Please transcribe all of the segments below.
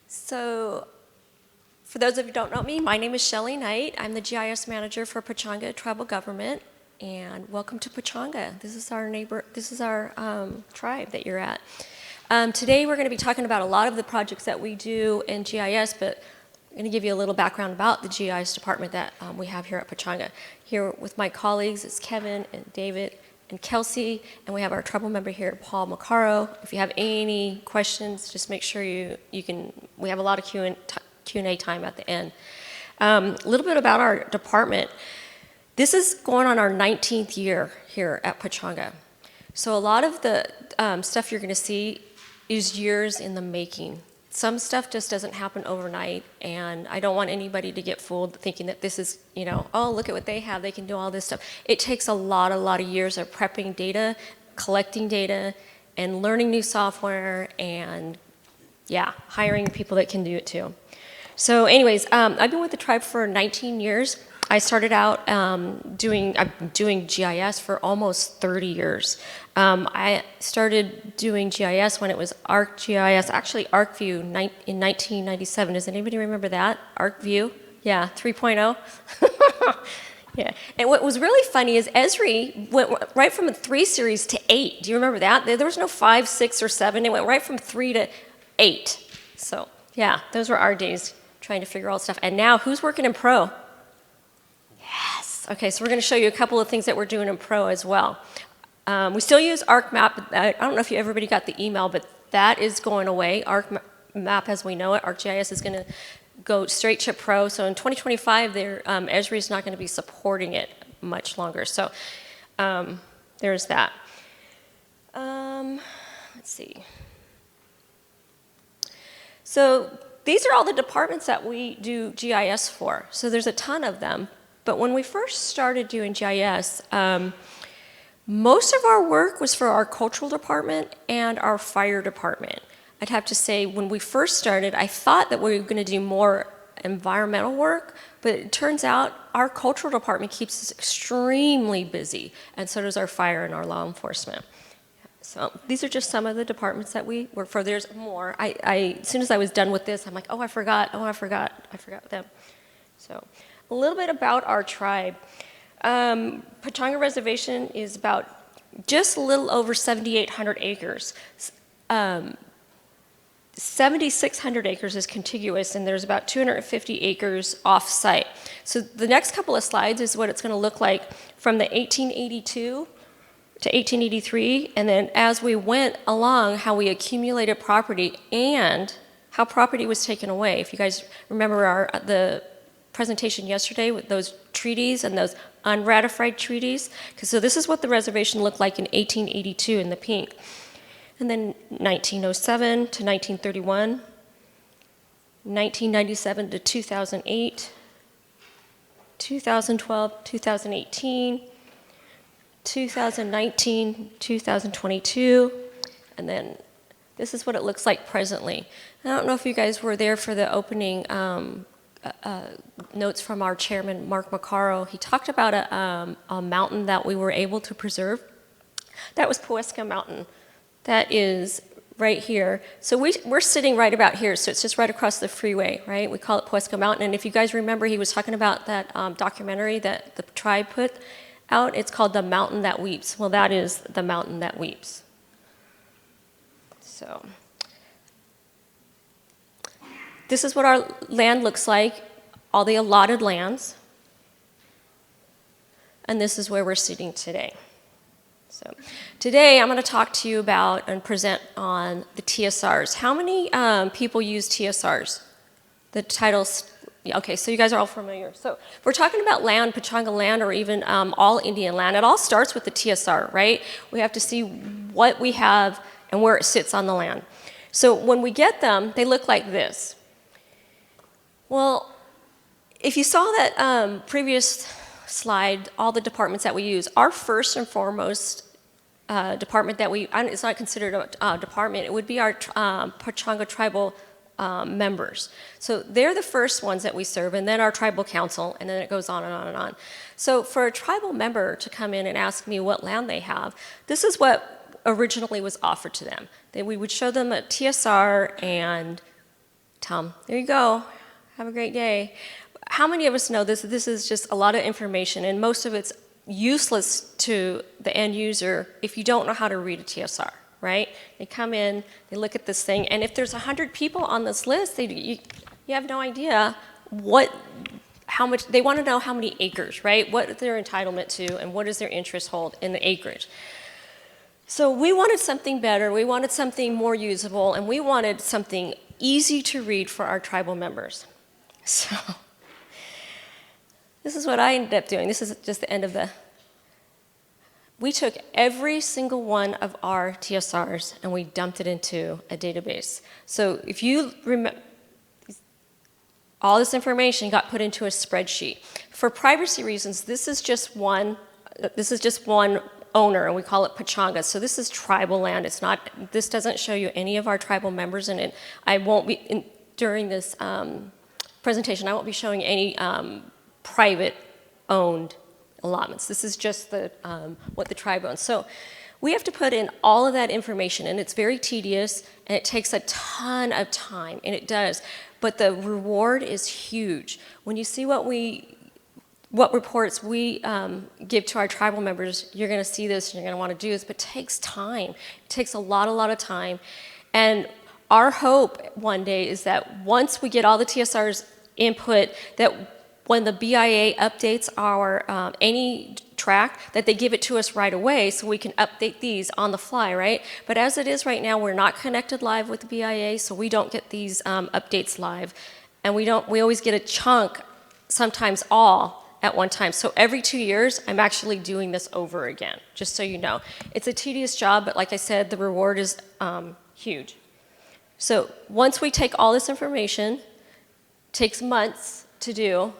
So, for those of you who don't know me, my name is Shelly Knight. I'm the GIS manager for Pechanga Tribal Government, and welcome to Pechanga. This is our tribe that you're at. Today we're going to be talking about a lot of the projects that we do in GIS, but I'm going to give you a little background about the GIS department that we have here at Pechanga. Here with my colleagues is Kevin and David and Kelcey, and we have our tribal member here, Paul Macaro. If you have any questions, just make sure you can. We have a lot of Q&A time at the end. A little bit about our department. This is going on our 19th year here at Pechanga. So a lot of the stuff you're going to see is years in the making. Some stuff just doesn't happen overnight, and I don't want anybody to get fooled thinking that this is, oh, look at what they have, they can do all this stuff. It takes a lot of years of prepping data, collecting data, and learning new software, and hiring people that can do it too. So anyways, I've been with the tribe for 19 years. I started out doing GIS for almost 30 years. I started doing GIS when it was ArcGIS, actually ArcView in 1997. Does anybody remember that? ArcView? Yeah, 3.0. Yeah. And what was really funny is Esri went right from a 3 series to 8. Do you remember that? There was no 5, 6, or 7. It went right from 3 to 8. So yeah, those were our days trying to figure all stuff. And now, who's working in Pro? Yes. Okay, so we're going to show you a couple of things that we're doing in Pro as well. We still use ArcMap. I don't know if everybody got the email, but that is going away. ArcMap as we know it, ArcGIS is going to go straight to Pro. So in 2025, Esri is not going to be supporting it much longer. So there's that. Let's see. So these are all the departments that we do GIS for. So there's a ton of them. But when we first started doing GIS, most of our work was for our cultural department and our fire department. I'd have to say when we first started, I thought that we were going to do more environmental work, but it turns out our cultural department keeps us extremely busy, and so does our fire and our law enforcement. So these are just some of the departments that we work for. There's more. As soon as I was done with this, I'm like, oh, I forgot them. So a little bit about our tribe. Pechanga Reservation is about just a little over 7,800 acres. 7,600 acres is contiguous, and there's about 250 acres off-site. So the next couple of slides is what it's going to look like from the 1882 to 1883, and then as we went along, how we accumulated property and how property was taken away. If you guys remember the presentation yesterday with those treaties and those unratified treaties, so this is what the reservation looked like in 1882 in the pink. And then 1907 to 1931, 1997 to 2008, 2012, 2018, 2019, 2022, and then this is what it looks like presently. I don't know if you guys were there for the opening notes from our chairman, Mark Macaro. He talked about a mountain that we were able to preserve. That was Pechanga Mountain. That is right here. So we're sitting right about here, so it's just right across the freeway, right? We call it Pechanga Mountain, and if you guys remember, he was talking about that documentary that the tribe put out. It's called The Mountain That Weeps. Well, that is the mountain that weeps. So this is what our land looks like, all the allotted lands. And this is where we're sitting today. So today I'm going to talk to you about and present on the TSRs. How many people use TSRs? The titles. Okay, so you guys are all familiar. So if we're talking about land, Pechanga land, or even all Indian land, it all starts with the TSR, right? We have to see what we have and where it sits on the land. So when we get them, they look like this. Well, if you saw that previous slide, all the departments that we use, our first and foremost department that it's not considered a department, it would be our Pechanga tribal members. So they're the first ones that we serve, and then our tribal council, and then it goes on and on and on. So for a tribal member to come in and ask me what land they have, this is what originally was offered to them. We would show them a TSR and tell them, there you go, have a great day. How many of us know this? This is just a lot of information, and most of it's useless to the end user if you don't know how to read a TSR, right? They come in, they look at this thing, and if there's 100 people on this list, you have no idea how much, they want to know how many acres, right? What their entitlement to, and what is their interest hold in the acreage. So we wanted something better, we wanted something more usable, and we wanted something easy to read for our tribal members. So this is what I ended up doing. This is just the end of we took every single one of our TSRs and we dumped it into a database. So if you remember, all this information got put into a spreadsheet. For privacy reasons, this is just one owner, and we call it Pechanga. So this is tribal land. This doesn't show you any of our tribal members in it. I won't be, during this presentation, I won't be showing any private owned allotments. This is just what the tribe owns. So we have to put in all of that information, and it's very tedious, and it takes a ton of time, and it does. But the reward is huge. When you see what reports we give to our tribal members, you're going to see this, and you're going to want to do this, but it takes time. It takes a lot of time. And our hope one day is that once we get all the TSR's input, that when the BIA updates our any track, that they give it to us right away so we can update these on the fly, right? But as it is right now, we're not connected live with the BIA, so we don't get these updates live. And we always get a chunk, sometimes all, at one time. So every 2 years, I'm actually doing this over again, just so you know. It's a tedious job, but like I said, the reward is huge. So once we take all this information, takes months to do,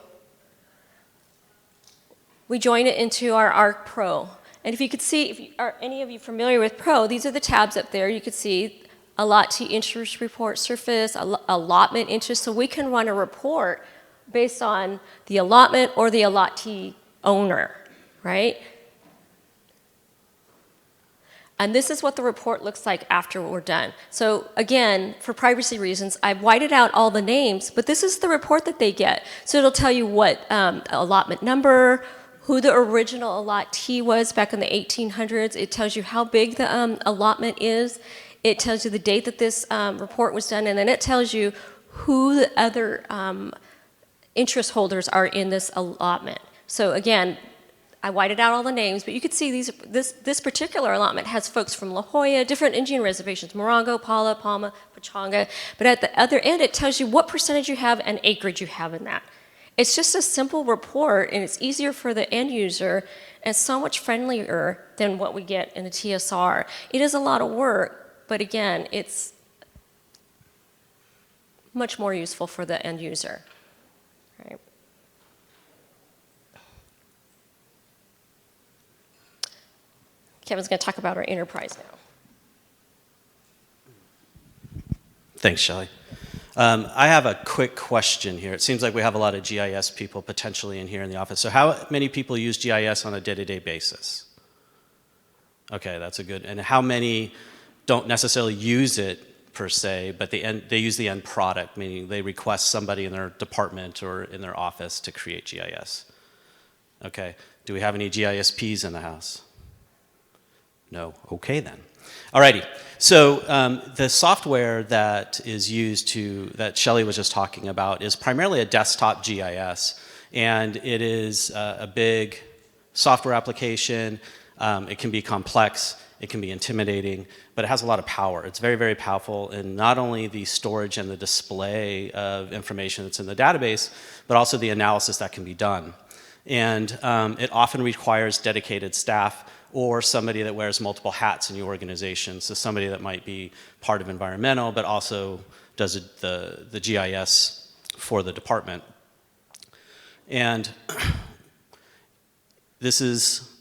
we join it into our ARC Pro. And if you could see, are any of you familiar with Pro, these are the tabs up there. You could see allottee interest report surface, allotment interest, so we can run a report based on the allotment or the allottee owner, right? And this is what the report looks like after we're done. So again, for privacy reasons, I've whited out all the names, but this is the report that they get. So it'll tell you what allotment number, who the original allottee was back in the 1800s. It tells you how big the allotment is. It tells you the date that this report was done, and then it tells you who the other interest holders are in this allotment. So again, I whited out all the names, but you could see this particular allotment has folks from La Jolla, different Indian reservations, Morongo, Pala, Palma, Pechanga, but at the other end it tells you what percentage you have and acreage you have in that. It's just a simple report, and it's easier for the end user and so much friendlier than what we get in a TSR. It is a lot of work, but again, it's much more useful for the end user. Right. Kevin's going to talk about our enterprise now. Thanks, Shelly. I have a quick question here. It seems like we have a lot of GIS people potentially in here in the office. So how many people use GIS on a day-to-day basis? Okay, that's a good, and how many don't necessarily use it per se, but they use the end product, meaning they request somebody in their department or in their office to create GIS? Okay, do we have any GISPs in the house? No, okay then. Alrighty, so the software that is used that Shelly was just talking about is primarily a desktop GIS, and it is a big software application. It can be complex, it can be intimidating, but it has a lot of power. It's very, very powerful in not only the storage and the display of information that's in the database, but also the analysis that can be done. And it often requires dedicated staff or somebody that wears multiple hats in your organization. So somebody that might be part of environmental, but also does the GIS for the department. And this is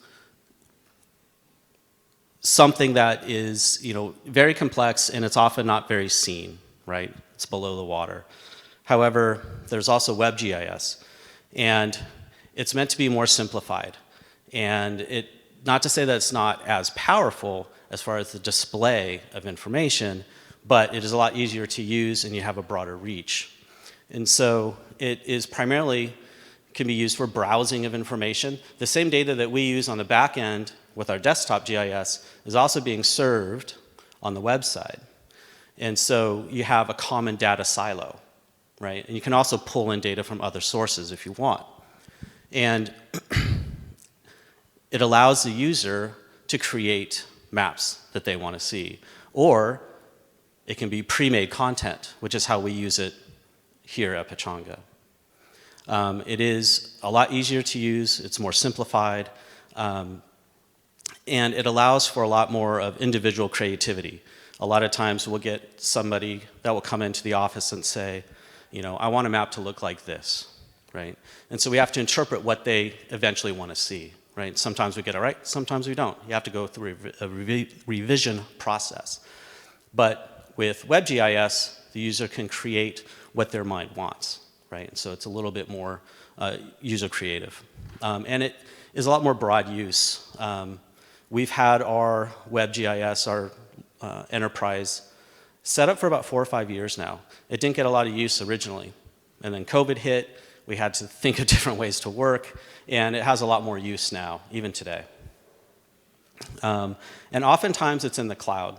something that is, very complex, and it's often not very seen, right? It's below the water. However, there's also WebGIS, and it's meant to be more simplified. And not to say that it's not as powerful as far as the display of information, but it is a lot easier to use and you have a broader reach. And so it is primarily can be used for browsing of information. The same data that we use on the back end with our desktop GIS is also being served on the website. And so you have a common data silo, right? And you can also pull in data from other sources if you want. And it allows the user to create maps that they want to see. Or it can be pre-made content, which is how we use it here at Pechanga. It is a lot easier to use, it's more simplified, and it allows for a lot more of individual creativity. A lot of times we'll get somebody that will come into the office and say, you know, I want a map to look like this, right? And so we have to interpret what they eventually want to see, right? Sometimes we get it right, sometimes we don't. You have to go through a revision process. But with WebGIS, the user can create what their mind wants, right? And so it's a little bit more user creative. And it is a lot more broad use. We've had our WebGIS, our enterprise, set up for about 4 or 5 years now. It didn't get a lot of use originally. And then COVID hit, we had to think of different ways to work, and it has a lot more use now, even today. And oftentimes it's in the cloud,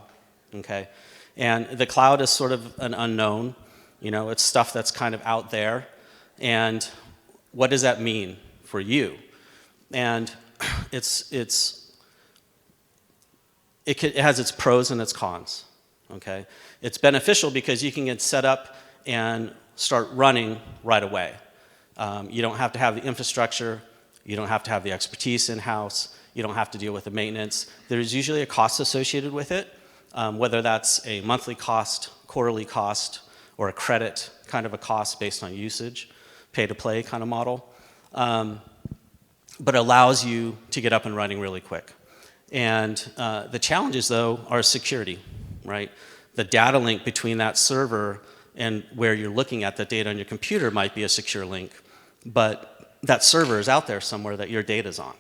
okay? And the cloud is sort of an unknown. You know, it's stuff that's kind of out there. And what does that mean for you? And it has its pros and its cons, okay? It's beneficial because you can get set up and start running right away. You don't have to have the infrastructure. You don't have to have the expertise in-house. You don't have to deal with the maintenance. There's usually a cost associated with it, whether that's a monthly cost, quarterly cost, or a credit kind of a cost based on usage, pay-to-play kind of model, but allows you to get up and running really quick. And the challenges, though, are security, right? The data link between that server and where you're looking at the data on your computer might be a secure link, but that server is out there somewhere that your data's on.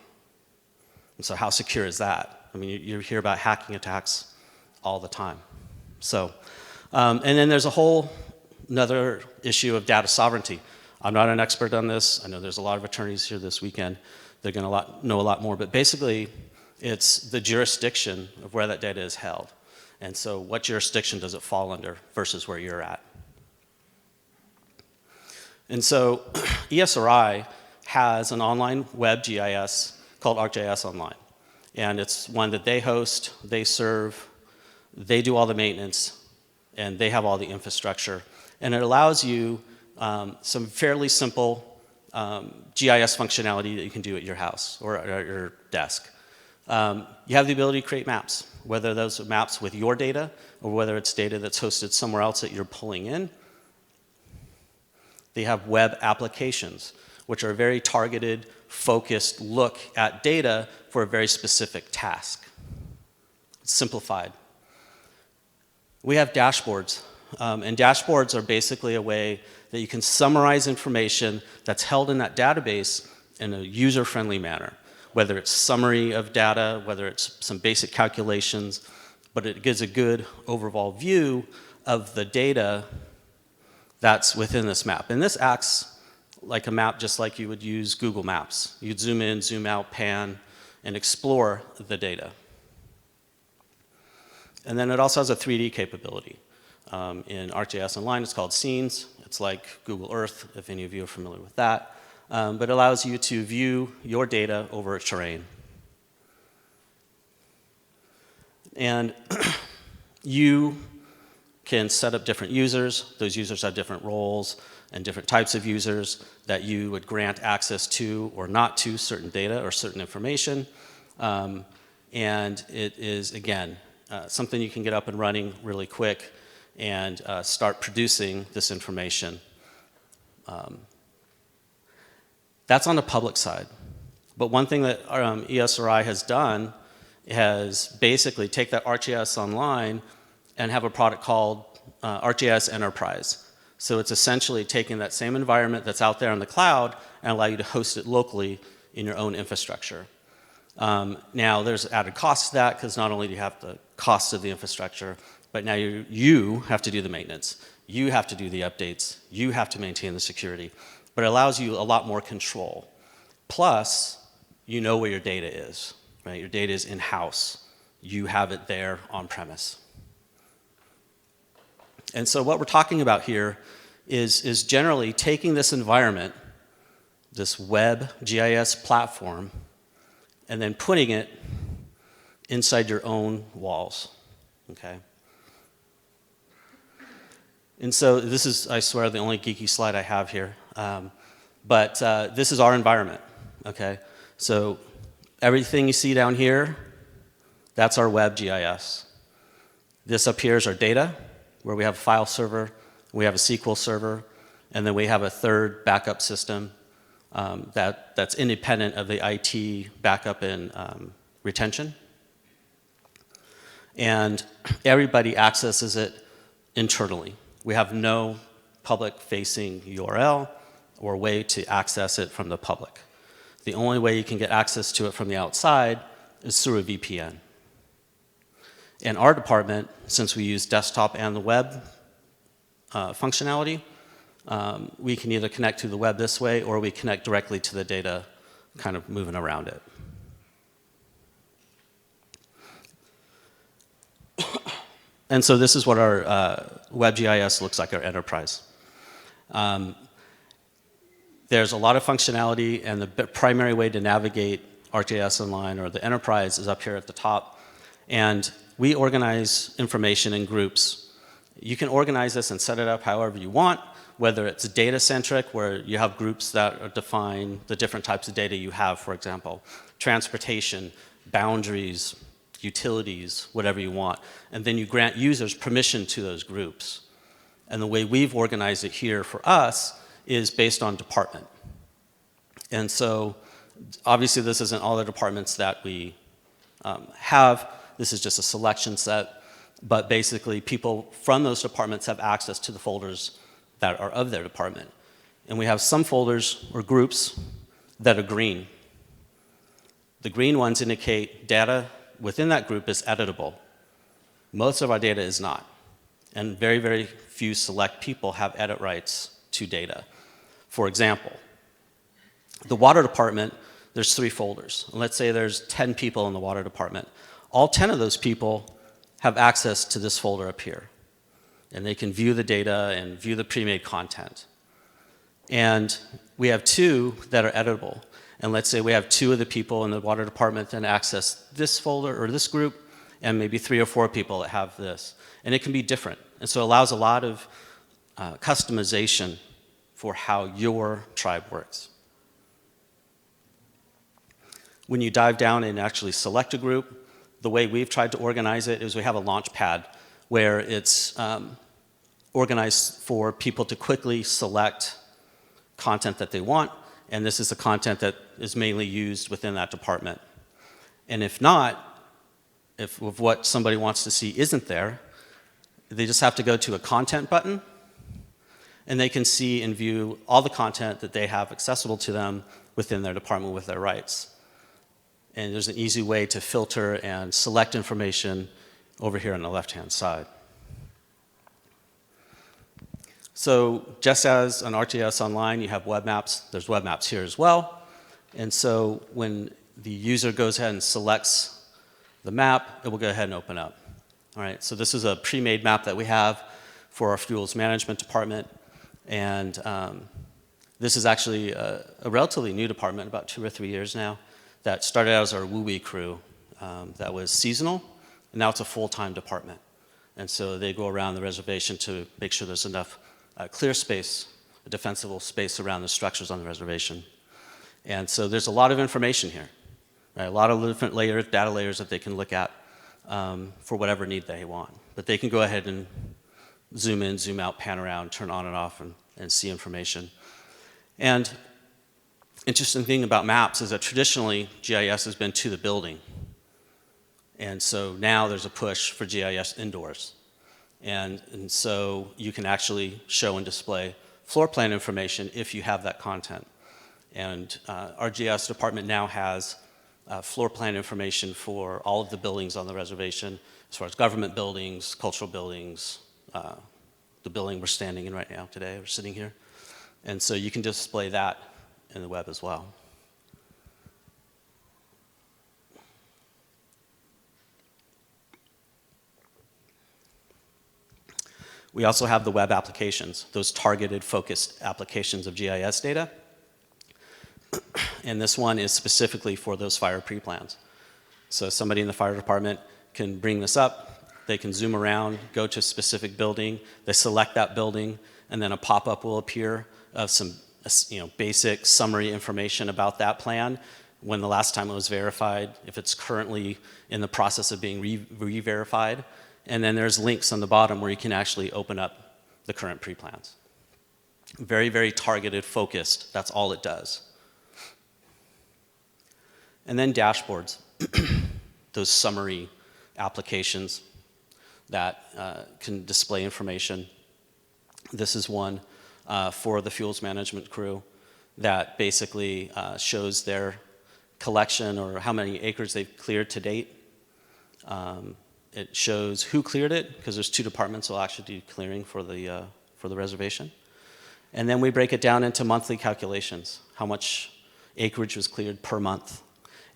And so how secure is that? I mean, you hear about hacking attacks all the time. So, and then there's a whole another issue of data sovereignty. I'm not an expert on this. I know there's a lot of attorneys here this weekend. They're going to know a lot more, but basically it's the jurisdiction of where that data is held. And so what jurisdiction does it fall under versus where you're at? And so ESRI has an online web GIS called ArcGIS Online. And it's one that they host, they serve, they do all the maintenance, and they have all the infrastructure. And it allows you some fairly simple GIS functionality that you can do at your house or at your desk. You have the ability to create maps, whether those are maps with your data or whether it's data that's hosted somewhere else that you're pulling in. They have web applications, which are a very targeted, focused look at data for a very specific task. It's simplified. We have dashboards, and dashboards are basically a way that you can summarize information that's held in that database in a user-friendly manner, whether it's summary of data, whether it's some basic calculations, but it gives a good overall view of the data that's within this map. And this acts like a map just like you would use Google Maps. You'd zoom in, zoom out, pan, and explore the data. And then it also has a 3D capability. In ArcGIS Online, it's called Scenes. It's like Google Earth, if any of you are familiar with that. But it allows you to view your data over a terrain. And you can set up different users. Those users have different roles and different types of users that you would grant access to or not to certain data or certain information. And it is, again, something you can get up and running really quick and start producing this information. That's on the public side. But one thing that ESRI has done is basically take that ArcGIS Online and have a product called ArcGIS Enterprise. So it's essentially taking that same environment that's out there on the cloud and allow you to host it locally in your own infrastructure. Now, there's added cost to that because not only do you have the cost of the infrastructure, But now you have to do the maintenance. You have to do the updates. You have to maintain the security. But it allows you a lot more control. Plus, you know where your data is, right? Your data is in-house. You have it there on premise. And so what we're talking about here is generally taking this environment, this web GIS platform, and then putting it inside your own walls, okay? And so this is, I swear, the only geeky slide I have here. But this is our environment, okay? So everything you see down here, that's our web GIS. This up here is our data, where we have a file server, we have a SQL server, and then we have a third backup system that's independent of the IT backup and retention. And everybody accesses it internally. We have no public-facing URL or way to access it from the public. The only way you can get access to it from the outside is through a VPN. In our department, since we use desktop and the web functionality, we can either connect to the web this way or we connect directly to the data kind of moving around it. And so this is what our WebGIS looks like, our enterprise. There's a lot of functionality, and the primary way to navigate ArcGIS Online or the enterprise is up here at the top. And we organize information in groups. You can organize this and set it up however you want, whether it's data-centric, where you have groups that define the different types of data you have, for example, transportation, boundaries, utilities, whatever you want. And then you grant users permission to those groups. And the way we've organized it here for us is based on department. And so obviously this isn't all the departments that we have. This is just a selection set. But basically people from those departments have access to the folders that are of their department. And we have some folders or groups that are green. The green ones indicate data within that group is editable. Most of our data is not. And very, very few select people have edit rights to data. For example, the water department, there's 3 folders. Let's say there's 10 people in the water department. All 10 of those people have access to this folder up here. And they can view the data and view the pre-made content. And we have 2 that are editable. And let's say we have 2 of the people in the water department that access this folder or this group, and maybe 3 or 4 people that have this. And it can be different. And so it allows a lot of customization for how your tribe works. When you dive down and actually select a group, the way we've tried to organize it is we have a launch pad where it's organized for people to quickly select content that they want, and this is the content that is mainly used within that department. And if not, if what somebody wants to see isn't there, they just have to go to a content button, and they can see and view all the content that they have accessible to them within their department with their rights. And there's an easy way to filter and select information over here on the left-hand side. So just as on ArcGIS Online, you have web maps, there's web maps here as well. And so when the user goes ahead and selects the map, it will go ahead and open up. All right, so this is a pre-made map that we have for our fuels management department. And this is actually a relatively new department, about 2 or 3 years now, that started out as our WUI crew that was seasonal, and now it's a full-time department. And so they go around the reservation to make sure there's enough clear space, a defensible space around the structures on the reservation. And so there's a lot of information here, right? A lot of different layers, data layers that they can look at for whatever need they want. But they can go ahead and zoom in, zoom out, pan around, turn on and off, and see information. And interesting thing about maps is that traditionally GIS has been to the building. And so now there's a push for GIS indoors. And so you can actually show and display floor plan information if you have that content. And our GIS department now has floor plan information for all of the buildings on the reservation, as far as government buildings, cultural buildings, the building we're standing in right now today, we're sitting here. And so you can display that in the web as well. We also have the web applications, those targeted, focused applications of GIS data. And this one is specifically for those fire pre-plans. So somebody in the fire department can bring this up, they can zoom around, go to a specific building, they select that building, and then a pop-up will appear of some basic summary information about that plan, when the last time it was verified, if it's currently in the process of being re-verified, and then there's links on the bottom where you can actually open up the current pre-plans. Very, very targeted, focused, that's all it does. And then dashboards, those summary applications that can display information. This is one for the fuels management crew that basically shows their collection or how many acres they've cleared to date. It shows who cleared it, because there's 2 departments that will actually do clearing for the reservation. And then we break it down into monthly calculations, how much acreage was cleared per month.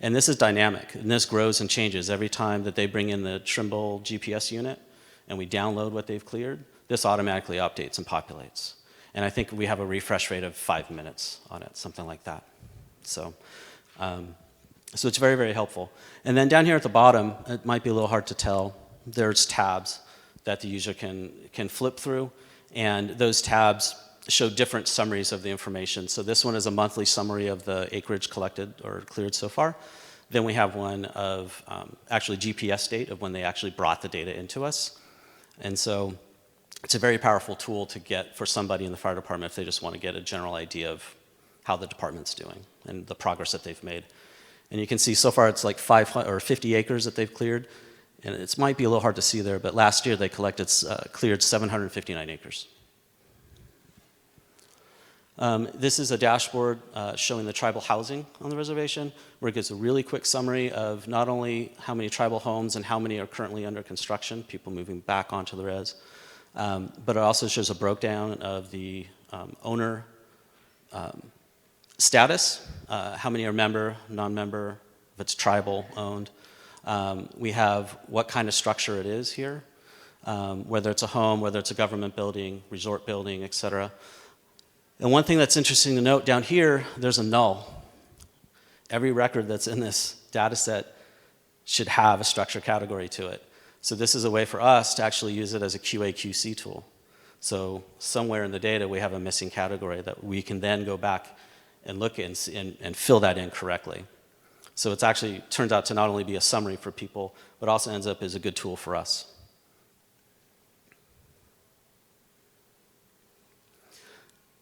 And this is dynamic, and this grows and changes every time that they bring in the Trimble GPS unit and we download what they've cleared. This automatically updates and populates. And I think we have a refresh rate of 5 minutes on it, something like that. So it's very, very helpful. And then down here at the bottom, it might be a little hard to tell, there's tabs that the user can flip through, and those tabs show different summaries of the information. So this one is a monthly summary of the acreage collected or cleared so far. Then we have one of actually GPS date of when they actually brought the data into us. And so it's a very powerful tool to get for somebody in the fire department if they just want to get a general idea of how the department's doing and the progress that they've made. And you can see so far it's like 50 acres that they've cleared. And it might be a little hard to see there, but last year they cleared 759 acres. This is a dashboard showing the tribal housing on the reservation, where it gives a really quick summary of not only how many tribal homes and how many are currently under construction, people moving back onto the res, but it also shows a breakdown of the owner status, how many are member, non-member, if it's tribal owned. We have what kind of structure it is here, whether it's a home, whether it's a government building, resort building, et cetera. And one thing that's interesting to note down here, there's a null. Every record that's in this data set should have a structure category to it. So this is a way for us to actually use it as a QA/QC tool. So somewhere in the data we have a missing category that we can then go back and look and fill that in correctly. So it actually turns out to not only be a summary for people, but also ends up as a good tool for us.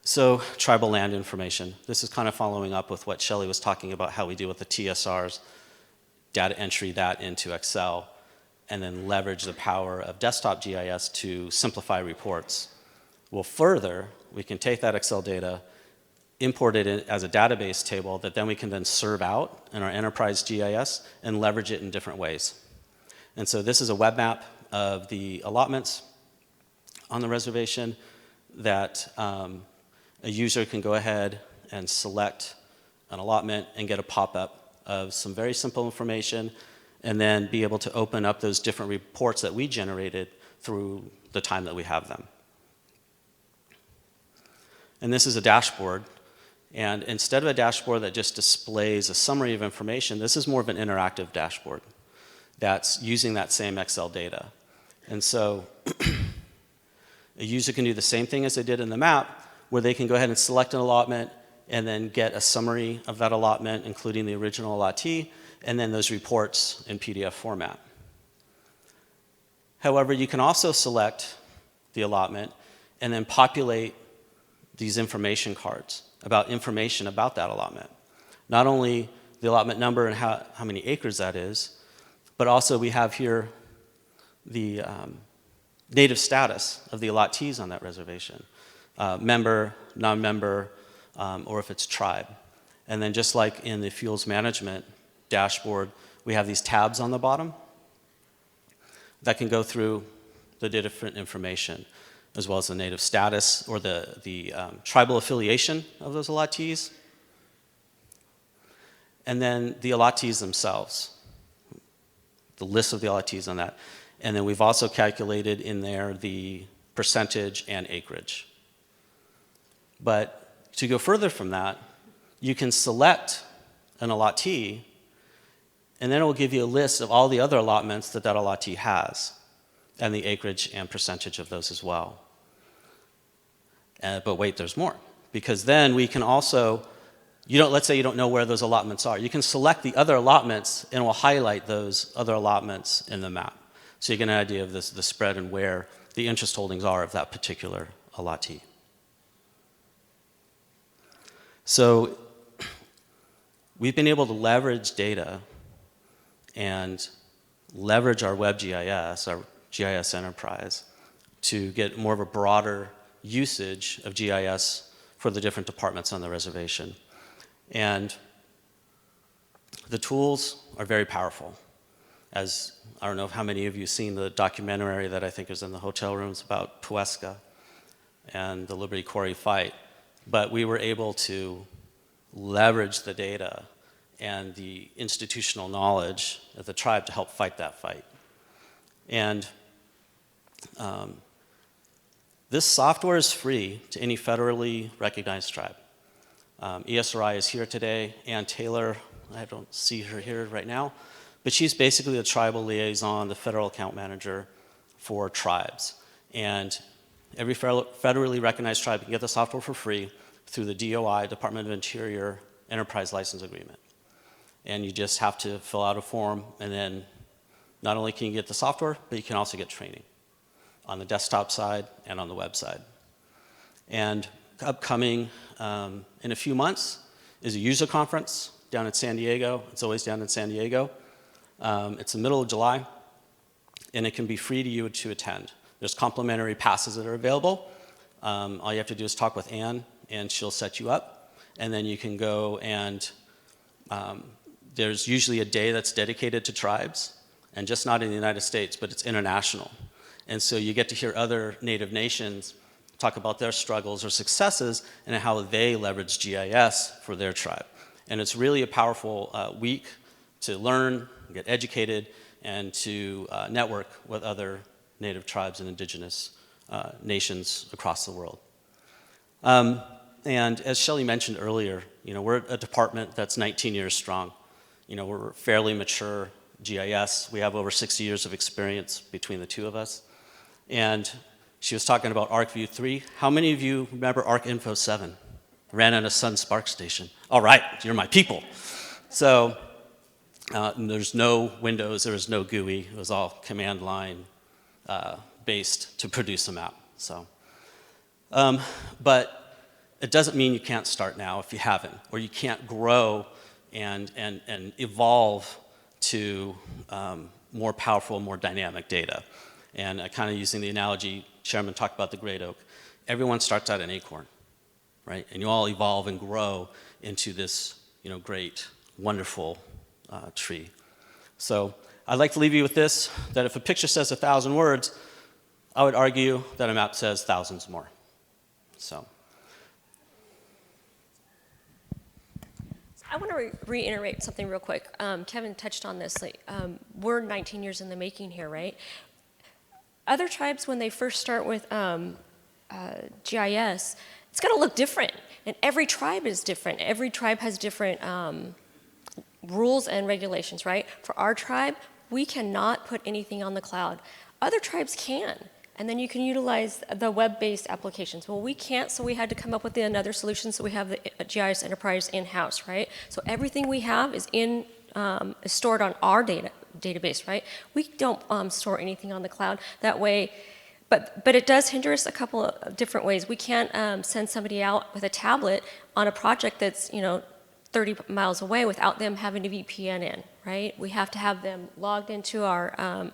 So tribal land information. This is kind of following up with what Shelly was talking about, how we deal with the TSRs, data entry that into Excel, and then leverage the power of desktop GIS to simplify reports. Well, further, we can take that Excel data, import it in as a database table that then we can then serve out in our enterprise GIS and leverage it in different ways. And so this is a web map of the allotments on the reservation that a user can go ahead and select an allotment and get a pop-up of some very simple information, and then be able to open up those different reports that we generated through the time that we have them. And this is a dashboard, and instead of a dashboard that just displays a summary of information, this is more of an interactive dashboard that's using that same Excel data. And so a user can do the same thing as they did in the map, where they can go ahead and select an allotment and then get a summary of that allotment, including the original allottee, and then those reports in PDF format. However, you can also select the allotment and then populate these information cards about information about that allotment. Not only the allotment number and how many acres that is, but also we have here the native status of the allottees on that reservation. Member, non-member, or if it's tribe. And then just like in the fuels management dashboard, we have these tabs on the bottom that can go through the different information, as well as the native status or the tribal affiliation of those allottees, and then the allottees themselves, the list of the allottees on that. And then we've also calculated in there the percentage and acreage. But to go further from that, you can select an allottee, and then it will give you a list of all the other allotments that that allottee has, and the acreage and percentage of those as well. But wait, there's more. Because then we can also, let's say you don't know where those allotments are. You can select the other allotments, and it will highlight those other allotments in the map. So you get an idea of the spread and where the interest holdings are of that particular allottee. So we've been able to leverage data and leverage our web GIS, our GIS enterprise, to get more of a broader usage of GIS for the different departments on the reservation. And the tools are very powerful. As I don't know how many of you have seen the documentary that I think is in the hotel rooms about Pechanga and the Liberty Quarry fight, but we were able to leverage the data and the institutional knowledge of the tribe to help fight that fight. And this software is free to any federally recognized tribe. ESRI is here today. Ann Taylor, I don't see her here right now, but she's basically the tribal liaison, the federal account manager for tribes. And every federally recognized tribe can get the software for free through the DOI, Department of Interior Enterprise License Agreement. And you just have to fill out a form, and then not only can you get the software, but you can also get training on the desktop side and on the web side. And upcoming in a few months is a user conference down in San Diego. It's always down in San Diego. It's the middle of July, and it can be free to you to attend. There's complimentary passes that are available. All you have to do is talk with Ann, and she'll set you up. And then you can go and there's usually a day that's dedicated to tribes, and just not in the United States, but it's international. And so you get to hear other Native nations talk about their struggles or successes and how they leverage GIS for their tribe. And it's really a powerful week to learn, get educated, and to network with other Native tribes and indigenous nations across the world. And as Shelly mentioned earlier, we're a department that's 19 years strong. We're fairly mature GIS. We have over 60 years of experience between the two of us. And she was talking about ArcView 3. How many of you remember ArcInfo 7? Ran on a Sun Spark station. All right, you're my people. So there's no Windows, there was no GUI. It was all command line based to produce a map. So, but it doesn't mean you can't start now if you haven't, or you can't grow and evolve to more powerful, more dynamic data. And kind of using the analogy, Chairman talked about the great oak. Everyone starts out an acorn, right? And you all evolve and grow into this, great, wonderful tree. So I'd like to leave you with this, that if a picture says 1,000 words, I would argue that a map says thousands more. So. I want to reiterate something real quick. Kevin touched on this. We're 19 years in the making here, right? Other tribes, when they first start with GIS, it's going to look different. And every tribe is different. Every tribe has different rules and regulations, right? For our tribe, we cannot put anything on the cloud. Other tribes can. And then you can utilize the web-based applications. Well, we can't, so we had to come up with another solution. So we have the GIS Enterprise in-house, right? So everything we have is stored on our database, right? We don't store anything on the cloud. That way, but it does hinder us a couple of different ways. We can't send somebody out with a tablet on a project that's 30 miles away without them having to VPN in, right? We have to have them logged into our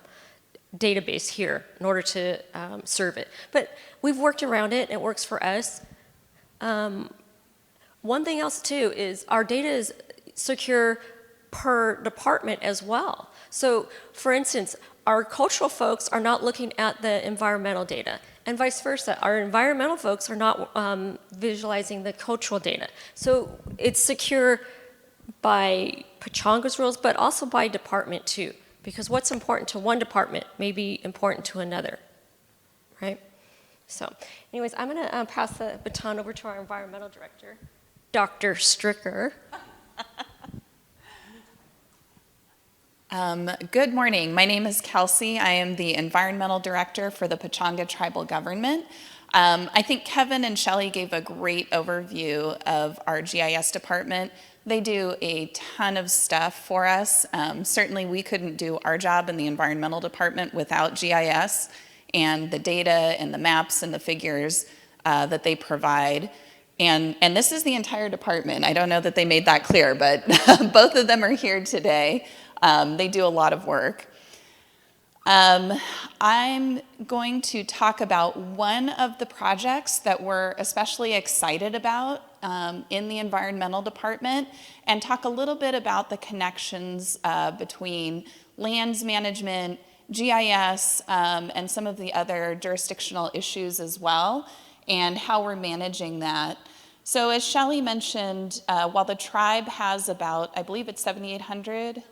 database here in order to serve it. But we've worked around it, and it works for us. One thing else too is our data is secure per department as well. So, for instance, our cultural folks are not looking at the environmental data, and vice versa. Our environmental folks are not visualizing the cultural data. So it's secure by Pechanga's rules, but also by department too, because what's important to one department may be important to another, right? So anyways, I'm going to pass the baton over to our environmental director, Dr. Stricker. Good morning. My name is Kelcey. I am the environmental director for the Pechanga tribal government. I think Kevin and Shelly gave a great overview of our GIS department. They do a ton of stuff for us. Certainly we couldn't do our job in the environmental department without GIS and the data and the maps and the figures that they provide. And this is the entire department. I don't know that they made that clear, but both of them are here today. They do a lot of work. I'm going to talk about one of the projects that we're especially excited about in the environmental department and talk a little bit about the connections between lands management, GIS, and some of the other jurisdictional issues as well, and how we're managing that. So as Shelly mentioned, while the tribe has about, I believe it's 7,800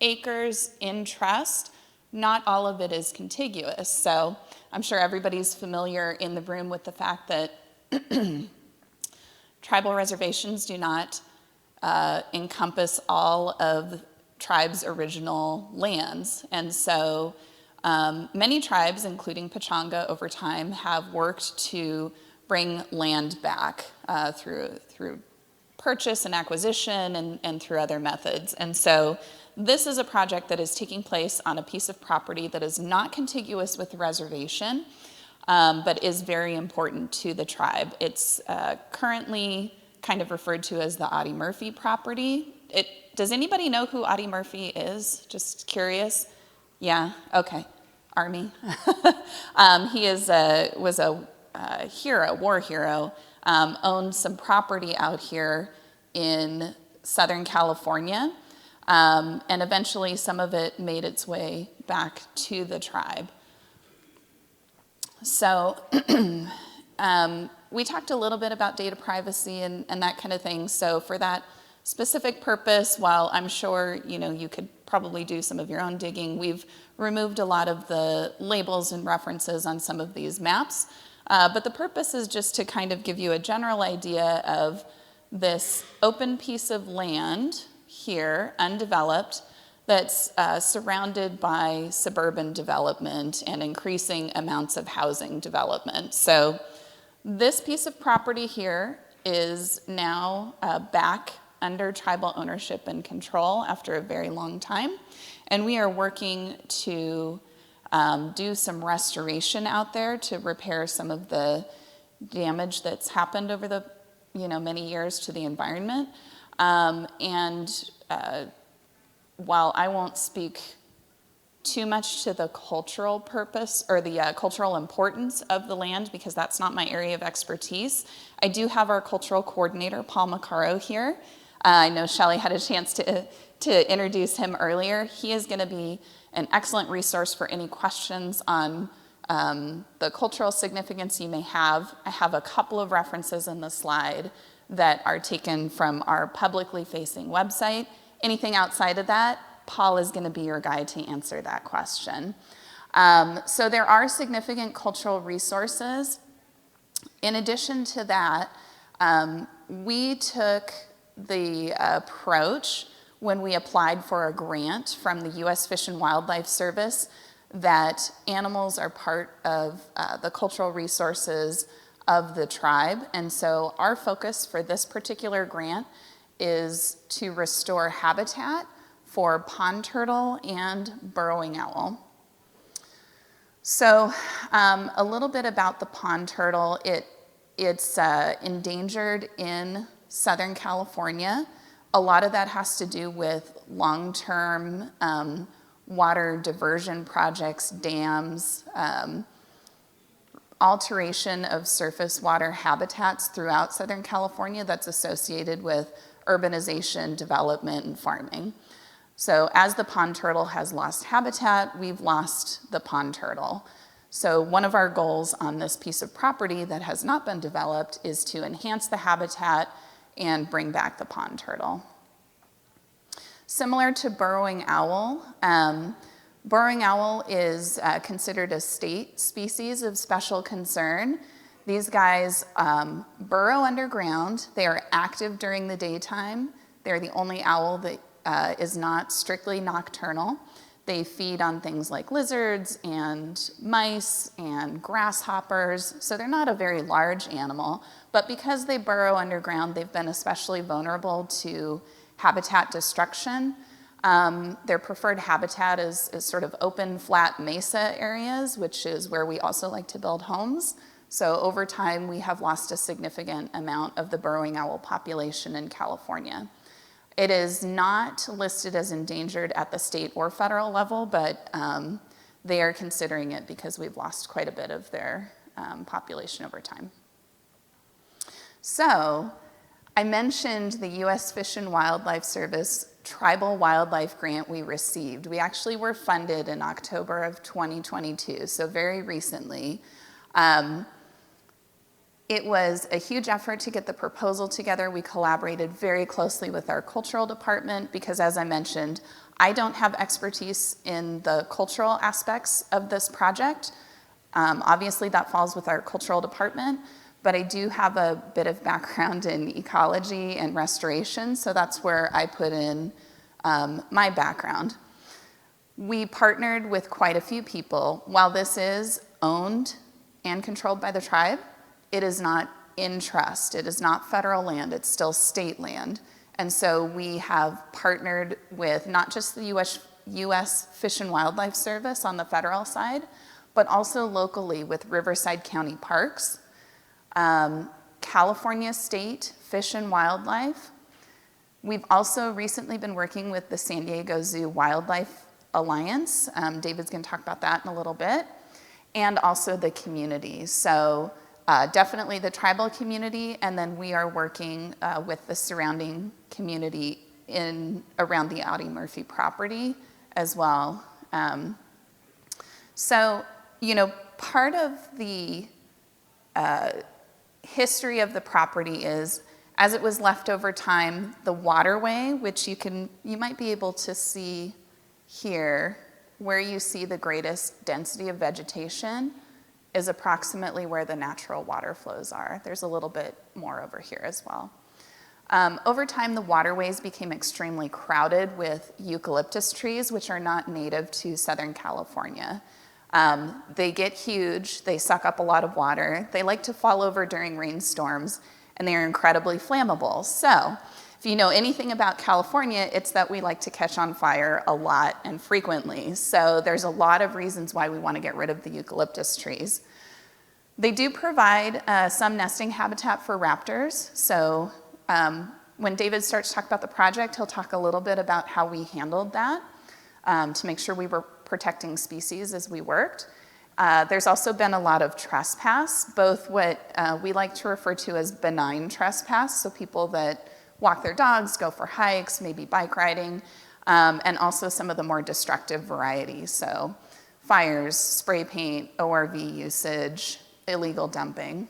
acres in trust, not all of it is contiguous. So I'm sure everybody's familiar in the room with the fact that tribal reservations do not encompass all of tribes' original lands. And so many tribes, including Pechanga over time, have worked to bring land back through purchase and acquisition and through other methods. And so this is a project that is taking place on a piece of property that is not contiguous with the reservation, but is very important to the tribe. It's currently kind of referred to as the Audie Murphy property. Does anybody know who Audie Murphy is? Just curious? Yeah, okay, Army. He was a hero, war hero, owned some property out here in Southern California. And eventually some of it made its way back to the tribe. So we talked a little bit about data privacy and that kind of thing. So for that specific purpose, while I'm sure you could probably do some of your own digging, we've removed a lot of the labels and references on some of these maps. But the purpose is just to kind of give you a general idea of this open piece of land here, undeveloped, that's surrounded by suburban development and increasing amounts of housing development. So this piece of property here is now back under tribal ownership and control after a very long time. And we are working to do some restoration out there to repair some of the damage that's happened over the many years to the environment. While I won't speak too much to the cultural purpose or the cultural importance of the land, because that's not my area of expertise, I do have our cultural coordinator, Paul Macaro, here. I know Shelly had a chance to introduce him earlier. He is going to be an excellent resource for any questions on the cultural significance you may have. I have a couple of references in the slide that are taken from our publicly facing website. Anything outside of that, Paul is going to be your guide to answer that question. So there are significant cultural resources. In addition to that, we took the approach when we applied for a grant from the U.S. Fish and Wildlife Service that animals are part of the cultural resources of the tribe. And so our focus for this particular grant is to restore habitat for pond turtle and burrowing owl. So a little bit about the pond turtle. It's endangered in Southern California. A lot of that has to do with long-term water diversion projects, dams, alteration of surface water habitats throughout Southern California that's associated with urbanization, development, and farming. So as the pond turtle has lost habitat, we've lost the pond turtle. So one of our goals on this piece of property that has not been developed is to enhance the habitat and bring back the pond turtle. Similar to burrowing owl, burrowing owl is considered a state species of special concern. These guys burrow underground. They are active during the daytime. They're the only owl that is not strictly nocturnal. They feed on things like lizards and mice and grasshoppers, so they're not a very large animal, but because they burrow underground, they've been especially vulnerable to habitat destruction. Their preferred habitat is sort of open, flat mesa areas, which is where we also like to build homes. So over time, we have lost a significant amount of the burrowing owl population in California. It is not listed as endangered at the state or federal level, but they are considering it because we've lost quite a bit of their population over time. So I mentioned the U.S. Fish and Wildlife Service Tribal Wildlife Grant we received. We actually were funded in October of 2022, so very recently. It was a huge effort to get the proposal together. We collaborated very closely with our cultural department because, as I mentioned, I don't have expertise in the cultural aspects of this project. Obviously, that falls with our cultural department, but I do have a bit of background in ecology and restoration, so that's where I put in my background. We partnered with quite a few people. While this is owned and controlled by the tribe, it is not in trust. It is not federal land. It's still state land. And so we have partnered with not just the U.S. Fish and Wildlife Service on the federal side, but also locally with Riverside County Parks, California State Fish and Wildlife. We've also recently been working with the San Diego Zoo Wildlife Alliance. David's going to talk about that in a little bit. And also the community. So definitely the tribal community, and then we are working with the surrounding community around the Audie Murphy property as well. So, part of the history of the property is, as it was left over time, the waterway, which you might be able to see here, where you see the greatest density of vegetation, is approximately where the natural water flows are. There's a little bit more over here as well. Over time, the waterways became extremely crowded with eucalyptus trees, which are not native to Southern California. They get huge, they suck up a lot of water, they like to fall over during rainstorms, and they are incredibly flammable. So, if you know anything about California, it's that we like to catch on fire a lot and frequently. So there's a lot of reasons why we want to get rid of the eucalyptus trees. They do provide some nesting habitat for raptors. So when David starts to talk about the project, he'll talk a little bit about how we handled that to make sure we were protecting species as we worked. There's also been a lot of trespass, both what we like to refer to as benign trespass, so people that walk their dogs, go for hikes, maybe bike riding, and also some of the more destructive varieties. So fires, spray paint, ORV usage, illegal dumping.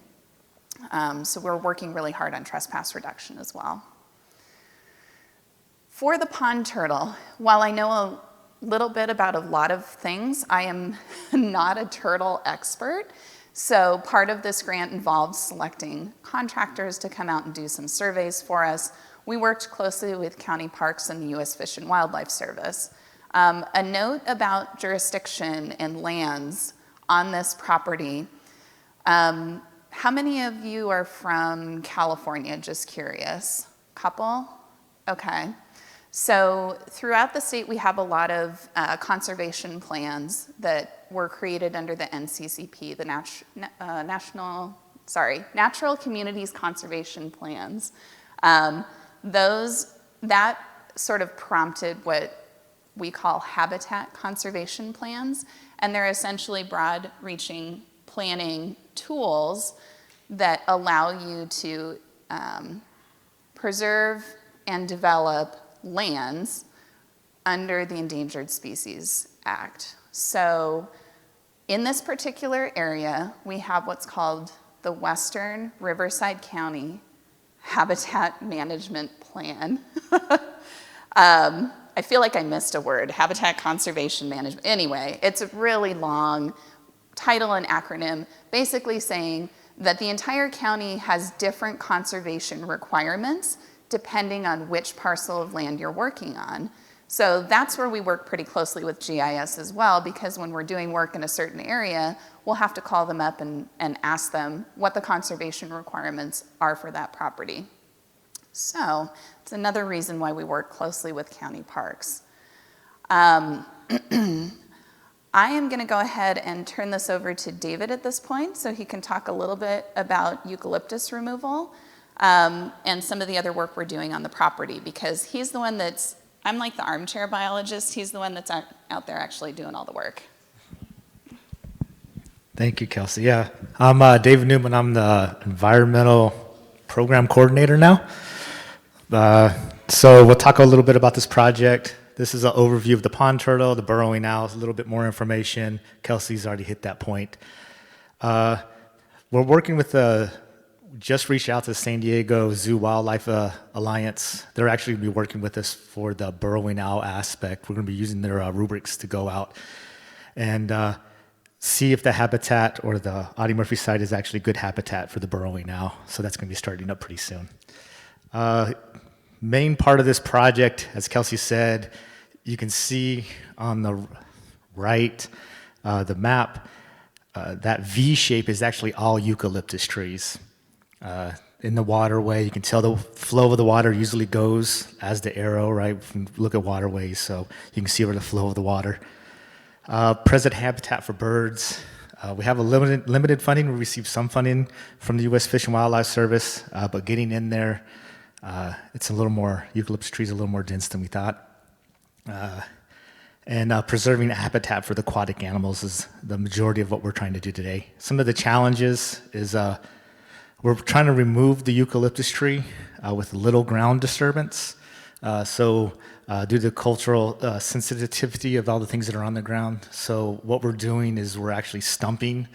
So we're working really hard on trespass reduction as well. For the pond turtle, while I know a little bit about a lot of things, I am not a turtle expert. So part of this grant involved selecting contractors to come out and do some surveys for us. We worked closely with county parks and the U.S. Fish and Wildlife Service. A note about jurisdiction and lands on this property. How many of you are from California? Just curious. Couple? Okay. So throughout the state, we have a lot of conservation plans that were created under the NCCP, the Natural Communities Conservation Plans. That sort of prompted what we call habitat conservation plans, and they're essentially broad-reaching planning tools that allow you to preserve and develop lands under the Endangered Species Act. So in this particular area, we have what's called the Western Riverside County Habitat Management Plan. I feel like I missed a word, Habitat Conservation Management. Anyway, it's a really long title and acronym, basically saying that the entire county has different conservation requirements depending on which parcel of land you're working on. So that's where we work pretty closely with GIS as well, because when we're doing work in a certain area, we'll have to call them up and ask them what the conservation requirements are for that property. So it's another reason why we work closely with county parks. I am going to go ahead and turn this over to David at this point so he can talk a little bit about eucalyptus removal and some of the other work we're doing on the property, because he's the one that's, I'm like the armchair biologist, he's the one that's out there actually doing all the work. Thank you, Kelcey. Yeah, I'm David Newman. I'm the environmental program coordinator now. So we'll talk a little bit about this project. This is an overview of the pond turtle, the burrowing owl, a little bit more information. Kelcey's already hit that point. We're working with just reached out to the San Diego Zoo Wildlife Alliance. They're actually going to be working with us for the burrowing owl aspect. We're going to be using their rubrics to go out and see if the habitat or the Audie Murphy site is actually good habitat for the burrowing owl. So that's going to be starting up pretty soon. Main part of this project, as Kelcey said, you can see on the right, the map, that V shape is actually all eucalyptus trees. In the waterway, you can tell the flow of the water usually goes as the arrow, right? If you look at waterways, so you can see where the flow of the water. Present habitat for birds. We have a limited funding. We received some funding from the U.S. Fish and Wildlife Service, but getting in there, it's a little more, eucalyptus trees are a little more dense than we thought. And preserving habitat for the aquatic animals is the majority of what we're trying to do today. Some of the challenges is we're trying to remove the eucalyptus tree with little ground disturbance. Due to the cultural sensitivity of all the things that are on the ground. So what we're doing is we're actually stumping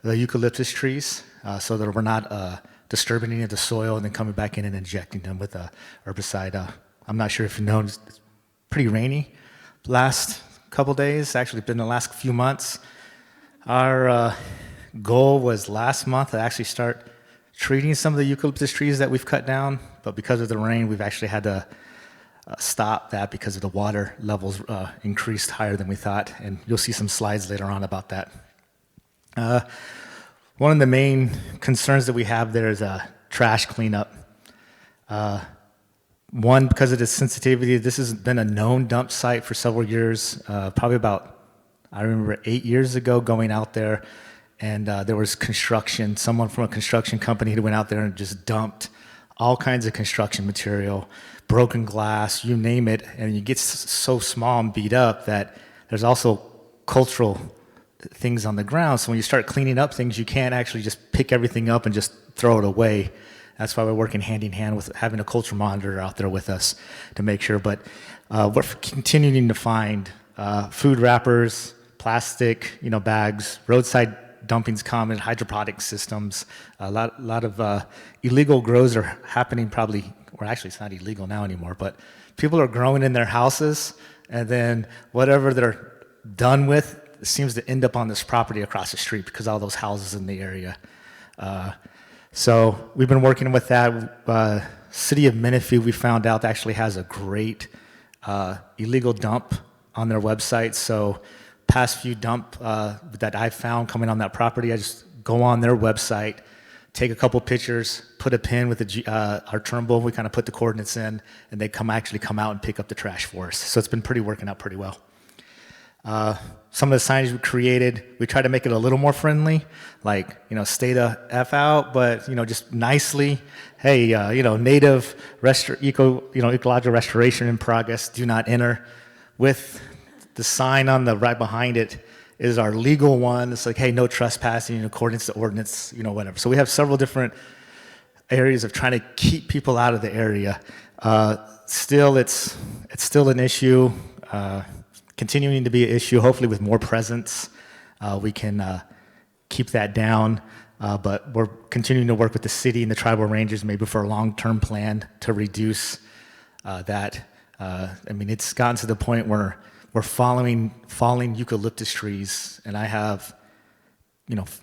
the eucalyptus trees so that we're not disturbing any of the soil and then coming back in and injecting them with a herbicide. I'm not sure if you know, it's pretty rainy last couple days, actually been the last few months. Our goal was last month to actually start treating some of the eucalyptus trees that we've cut down, but because of the rain, we've actually had to stop that because of the water levels increased higher than we thought, and you'll see some slides later on about that. One of the main concerns that we have there is trash cleanup. One, because of the sensitivity, this has been a known dump site for several years, probably about, I remember 8 years ago going out there, and there was construction. Someone from a construction company who went out there and just dumped all kinds of construction material, broken glass, you name it, and you get so small and beat up that there's also cultural things on the ground. So when you start cleaning up things, you can't actually just pick everything up and just throw it away. That's why we're working hand in hand with having a culture monitor out there with us to make sure. But we're continuing to find food wrappers, plastic, bags, roadside dumping's common, hydroponic systems. A lot of illegal grows are happening probably, or actually it's not illegal now anymore, but people are growing in their houses, and then whatever they're done with seems to end up on this property across the street because all those houses in the area. So we've been working with that. City of Menifee, we found out, actually has a great illegal dump on their website. So past few dump that I've found coming on that property, I just go on their website, take a couple pictures, put a pin with our Turnbull, we kind of put the coordinates in, and they actually come out and pick up the trash for us. So it's been working out pretty well. Some of the signage we created, we try to make it a little more friendly, like, stay the F out, but, just nicely, hey, native, ecological restoration in progress, do not enter. With the sign on the right behind it is our legal one. It's like, hey, no trespassing in accordance to ordinance, whatever. So we have several different areas of trying to keep people out of the area. Still, it's still an issue. continuing to be an issue. Hopefully with more presence, we can keep that down. But we're continuing to work with the city and the tribal rangers maybe for a long-term plan to reduce that. I mean, it's gotten to the point where we're falling eucalyptus trees, and I have,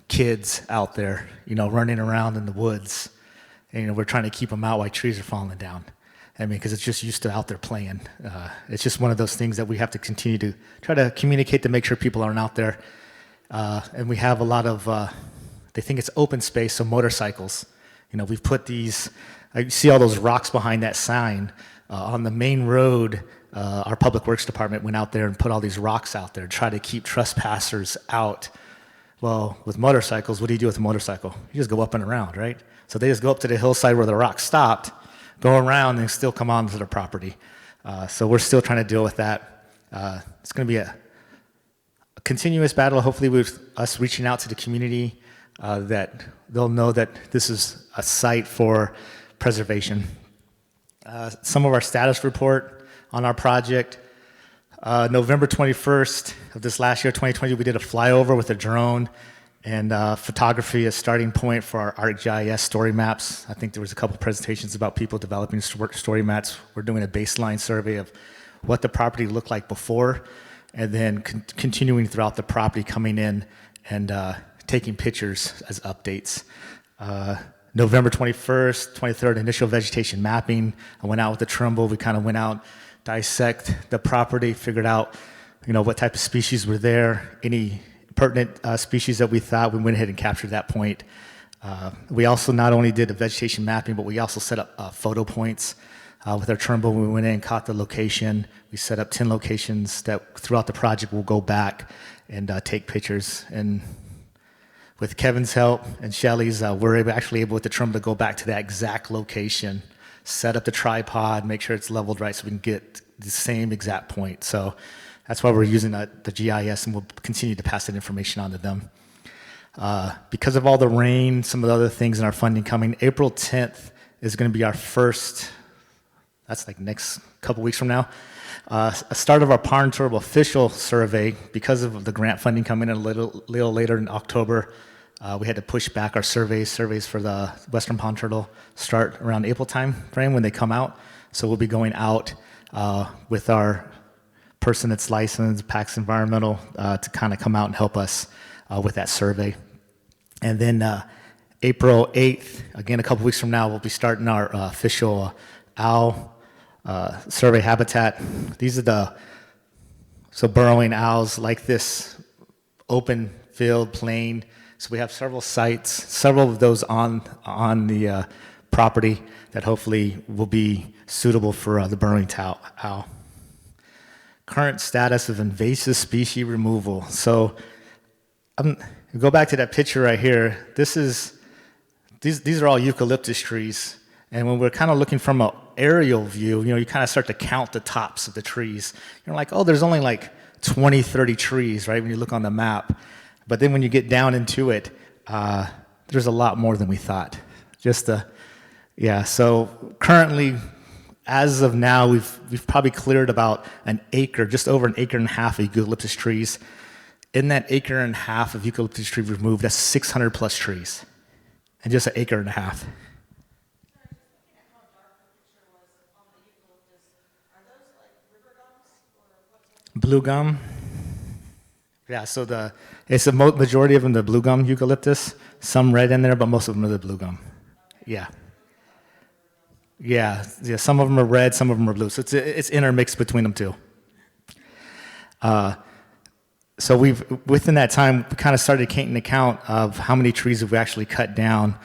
kids out there, running around in the woods, and we're trying to keep them out while trees are falling down. I mean, because it's just used to out there playing. It's just one of those things that we have to continue to try to communicate to make sure people aren't out there. And we have a lot of, they think it's open space, so motorcycles. We've put these, I see all those rocks behind that sign. On the main road, our public works department went out there and put all these rocks out there to try to keep trespassers out. Well, with motorcycles, what do you do with a motorcycle? You just go up and around, right? So they just go up to the hillside where the rock stopped, go around, and still come onto the property. So we're still trying to deal with that. It's going to be a continuous battle, hopefully with us reaching out to the community, that they'll know that this is a site for preservation. Some of our status report on our project. November 21st of this last year, 2020, we did a flyover with a drone and photography as starting point for our GIS story maps. I think there was a couple presentations about people developing story maps. We're doing a baseline survey of what the property looked like before, and then continuing throughout the property, coming in and taking pictures as updates. November 21st, 23rd, initial vegetation mapping. I went out with the Trimble. We kind of went out, dissect the property, figured out, what type of species were there, any pertinent species that we thought. We went ahead and captured that point. We also not only did the vegetation mapping, but we also set up photo points. With our Trimble, we went in and caught the location. We set up 10 locations that throughout the project we'll go back and take pictures. And with Kevin's help and Shelly's, we're actually able with the Trimble to go back to that exact location, set up the tripod, make sure it's leveled right so we can get the same exact point. So that's why we're using the GIS, and we'll continue to pass that information on to them. Because of all the rain, some of the other things in our funding coming, April 10th is going to be our first, that's like next couple weeks from now, a start of our Pond Turtle official survey. Because of the grant funding coming in a little later in October, we had to push back our surveys for the Western Pond Turtle start around April time frame when they come out. So we'll be going out with our person that's licensed, PAX Environmental, to kind of come out and help us with that survey. And then April 8th, again a couple weeks from now, we'll be starting our official owl survey habitat. These are so burrowing owls like this open field plain. So we have several sites, several of those on the property that hopefully will be suitable for the burrowing owl. Current status of invasive species removal. So go back to that picture right here. These are all eucalyptus trees. And when we're kind of looking from an aerial view, you kind of start to count the tops of the trees. You're like, oh, there's only like 20, 30 trees, right, when you look on the map. But then when you get down into it, there's a lot more than we thought. So currently, as of now, we've probably cleared about an acre, just over an acre and a half of eucalyptus trees. In that acre and a half of eucalyptus trees removed, that's 600 plus trees, and just an acre and a half. Blue gum. Yeah, so it's the majority of them, the blue gum eucalyptus. Some red in there, but most of them are the blue gum. Yeah. Yeah. Some of them are red, some of them are blue. So it's intermixed between them too. So within that time, we kind of started taking account of how many trees have we actually cut down,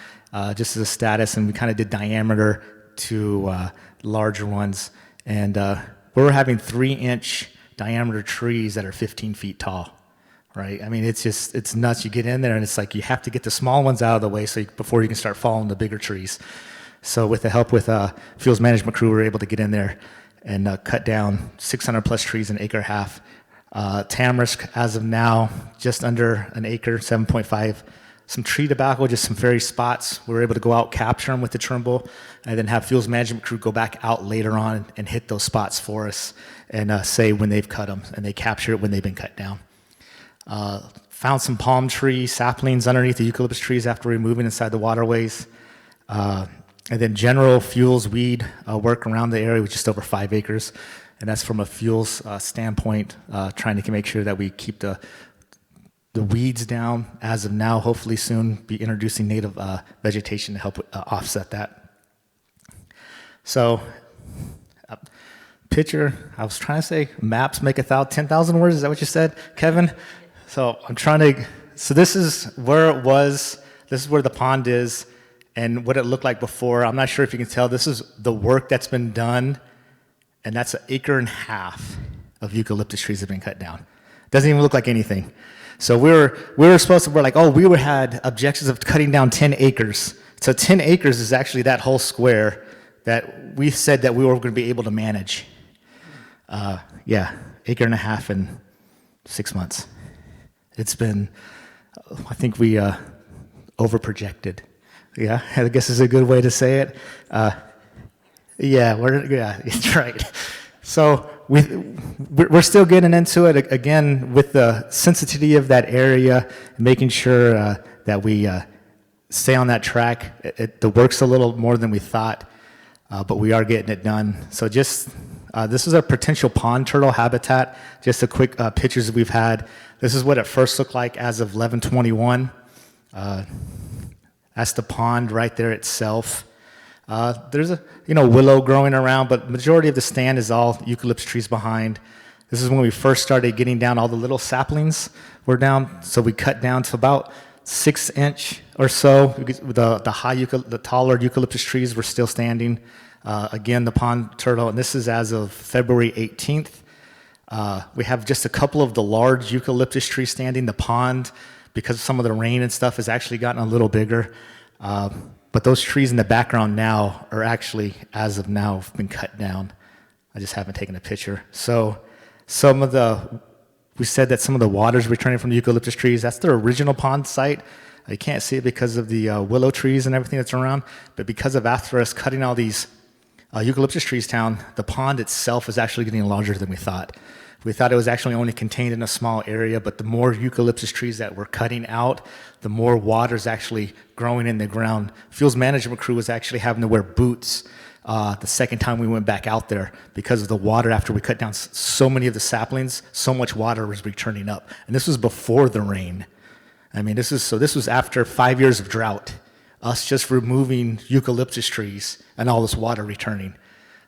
just as a status, and we kind of did diameter to larger ones. And we're having 3-inch diameter trees that are 15 feet tall, right? I mean, it's nuts. You get in there and it's like you have to get the small ones out of the way before you can start following the bigger trees. So with the help with Fuels Management Crew, we were able to get in there and cut down 600 plus trees in an acre and a half. Tamarisk, as of now, just under an acre, 7.5 some tree tobacco, just some fairy spots. We were able to go out, capture them with the Trimble, and then have fuels management crew go back out later on and hit those spots for us and say when they've cut them, and they capture it when they've been cut down. Found some palm tree saplings underneath the eucalyptus trees after removing inside the waterways. And then general fuels weed work around the area with just over 5 acres. And that's from a fuels standpoint, trying to make sure that we keep the weeds down. As of now, hopefully soon be introducing native vegetation to help offset that. So, picture, I was trying to say maps make 10,000 words. Is that what you said, Kevin? So I'm trying to, so this is where it was, this is where the pond is, and what it looked like before. I'm not sure if you can tell, this is the work that's been done, and that's 1.5 acres of eucalyptus trees that have been cut down. Doesn't even look like anything. So we were supposed to, we're like, oh, we had objectives of cutting down 10 acres. So 10 acres is actually that whole square that we said that we were going to be able to manage. Yeah, 1.5 acres in 6 months. It's been, I think we over-projected. Yeah, I guess is a good way to say it. Yeah, that's right. So we're still getting into it, again, with the sensitivity of that area, making sure that we stay on that track. The work's a little more than we thought, but we are getting it done. So just, this is our potential pond turtle habitat. Just a quick pictures we've had. This is what it first looked like as of 11/21. That's the pond right there itself. There's a willow growing around, but majority of the stand is all eucalyptus trees behind. This is when we first started getting down all the little saplings were down, so we cut down to about 6 inch or so. The taller eucalyptus trees were still standing. Again, the pond turtle, and this is as of February 18th. We have just a couple of the large eucalyptus trees standing. The pond, because of some of the rain and stuff, has actually gotten a little bigger. But those trees in the background now are actually, as of now, been cut down. I just haven't taken a picture. So we said that some of the water's returning from the eucalyptus trees. That's the original pond site. You can't see it because of the willow trees and everything that's around. But because of after us cutting all these eucalyptus trees down, the pond itself is actually getting larger than we thought. We thought it was actually only contained in a small area, but the more eucalyptus trees that we're cutting out, the more water's actually growing in the ground. Fuels management crew was actually having to wear boots the second time we went back out there because of the water. After we cut down so many of the saplings, so much water was returning up. And this was before the rain. I mean, this was after 5 years of drought, us just removing eucalyptus trees and all this water returning.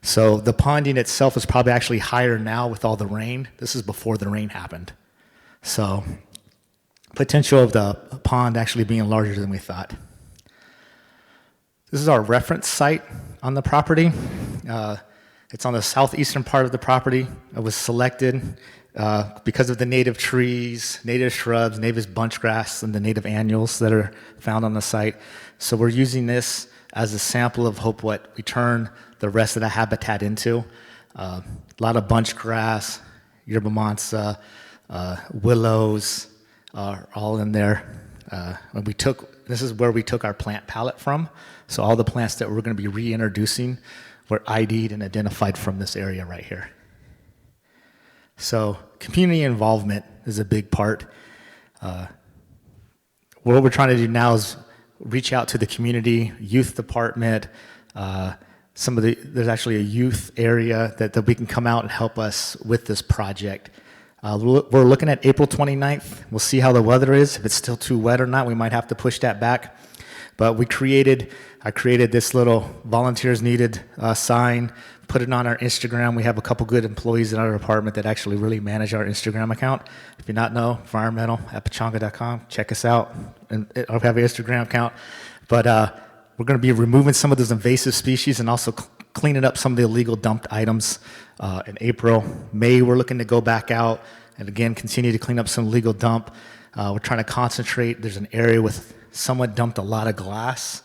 So the ponding itself is probably actually higher now with all the rain. This is before the rain happened. So potential of the pond actually being larger than we thought. This is our reference site on the property. It's on the southeastern part of the property. It was selected because of the native trees, native shrubs, native bunch grass, and the native annuals that are found on the site. So we're using this as a sample of what we turn the rest of the habitat into. A lot of bunch grass, yerba mansa, willows are all in there. This is where we took our plant palette from. So all the plants that we're going to be reintroducing were ID'd and identified from this area right here. So community involvement is a big part. What we're trying to do now is reach out to the community, youth department. There's actually a youth area that we can come out and help us with this project. We're looking at April 29th. We'll see how the weather is. If it's still too wet or not, we might have to push that back. But I created this little volunteers needed sign, put it on our Instagram. We have a couple good employees in our department that actually really manage our Instagram account. If you not know, environmental@pechanga.com. Check us out. And I have an Instagram account. But we're going to be removing some of those invasive species and also cleaning up some of the illegal dumped items in April. May, we're looking to go back out and again continue to clean up some illegal dump. We're trying to concentrate. There's an area with someone dumped a lot of glass.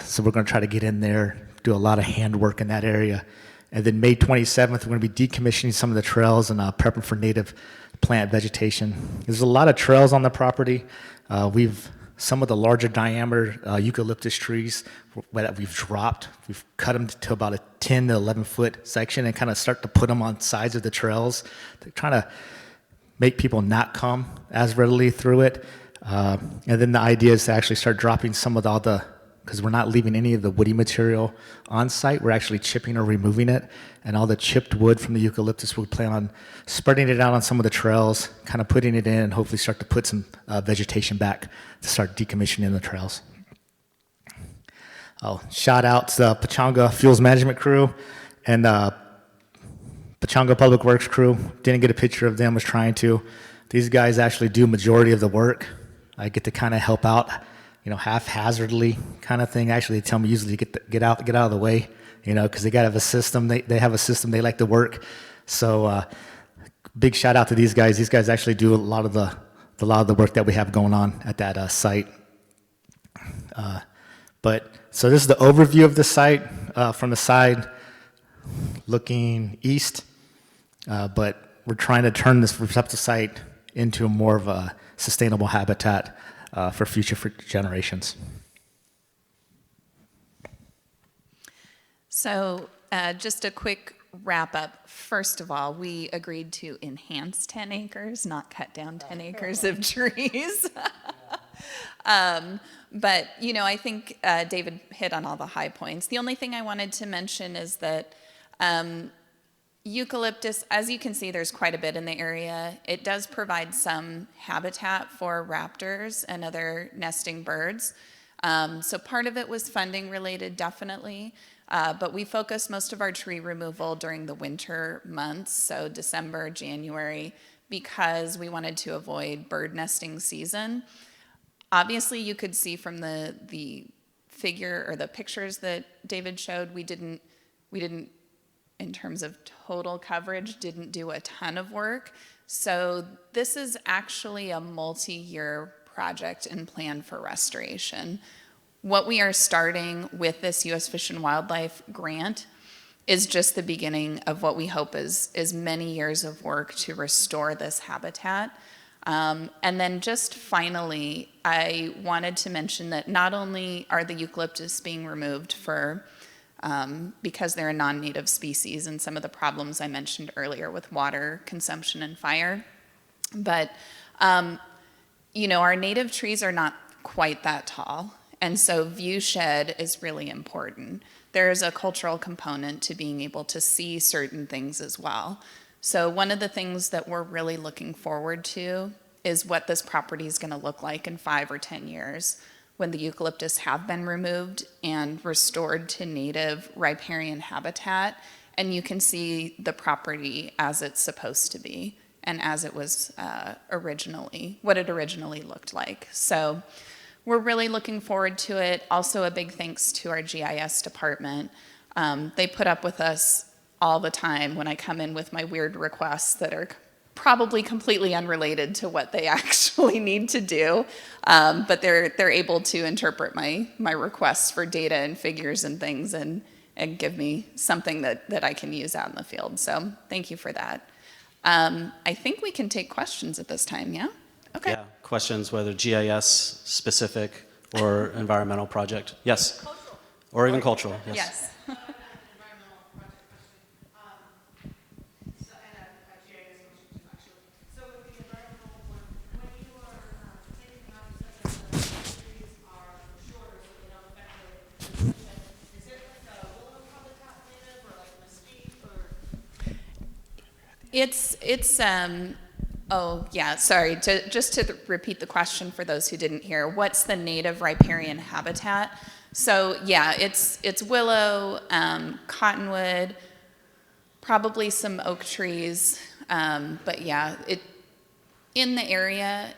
So we're going to try to get in there, do a lot of handwork in that area. And then May 27th, we're going to be decommissioning some of the trails and prepping for native plant vegetation. There's a lot of trails on the property. We've some of the larger diameter eucalyptus trees that we've dropped. We've cut them to about a 10 to 11 foot section and kind of start to put them on sides of the trails to try to make people not come as readily through it. And then the idea is to actually start dropping some of all the, because we're not leaving any of the woody material on site, we're actually chipping or removing it. And all the chipped wood from the eucalyptus, we plan on spreading it out on some of the trails, kind of putting it in, and hopefully start to put some vegetation back to start decommissioning the trails. Oh, shout out to the Pechanga Fuels Management crew and Pechanga Public Works crew. Didn't get a picture of them, was trying to. These guys actually do majority of the work. I get to kind of help out, haphazardly kind of thing. Actually, they tell me usually to get out of the way, because they got to have a system. They have a system they like to work. So big shout out to these guys. These guys actually do a lot of the work that we have going on at that site. So this is the overview of the site from the side looking east. But we're trying to turn this receptive site into more of a sustainable habitat for future generations. So just a quick wrap up. First of all, we agreed to enhance 10 acres, not cut down 10 acres of trees. But, I think David hit on all the high points. The only thing I wanted to mention is that eucalyptus, as you can see, there's quite a bit in the area. It does provide some habitat for raptors and other nesting birds. So part of it was funding related, definitely. But we focused most of our tree removal during the winter months, so December, January, because we wanted to avoid bird nesting season. Obviously, you could see from the figure or the pictures that David showed, we didn't, in terms of total coverage, didn't do a ton of work. So this is actually a multi-year project and plan for restoration. What we are starting with this U.S. Fish and Wildlife grant is just the beginning of what we hope is many years of work to restore this habitat. And then just finally, I wanted to mention that not only are the eucalyptus being removed because they're a non-native species and some of the problems I mentioned earlier with water consumption and fire, but our native trees are not quite that tall. And so view shed is really important. There is a cultural component to being able to see certain things as well. So one of the things that we're really looking forward to is what this property is going to look like in 5 or 10 years when the eucalyptus have been removed and restored to native riparian habitat. And you can see the property as it's supposed to be and as it was what it originally looked like. So we're really looking forward to it. Also, a big thanks to our GIS department. They put up with us all the time when I come in with my weird requests that are probably completely unrelated to what they actually need to do. But they're able to interpret my requests for data and figures and things and give me something that I can use out in the field. So thank you for that. I think we can take questions at this time, yeah? Okay. Yeah, questions, whether GIS specific or environmental project. Yes. Cultural. Or even cultural, yes. Yes. Environmental project question. So, and a GIS question too, actually. So with the environmental one, when you are taking out such as the trees are shorter so they don't affect the pollution, is it like a willow habitat native or like mesquite or? Just to repeat the question for those who didn't hear, what's the native riparian habitat? So yeah, it's willow, cottonwood, probably some oak trees, but yeah, in the area,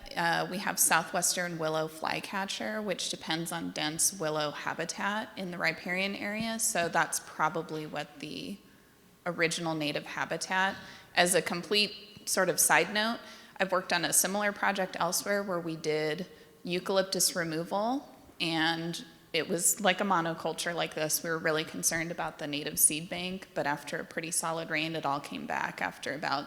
we have southwestern willow flycatcher, which depends on dense willow habitat in the riparian area, so that's probably what the original native habitat. As a complete sort of side note, I've worked on a similar project elsewhere where we did eucalyptus removal, and it was like a monoculture like this. We were really concerned about the native seed bank, but after a pretty solid rain, it all came back after about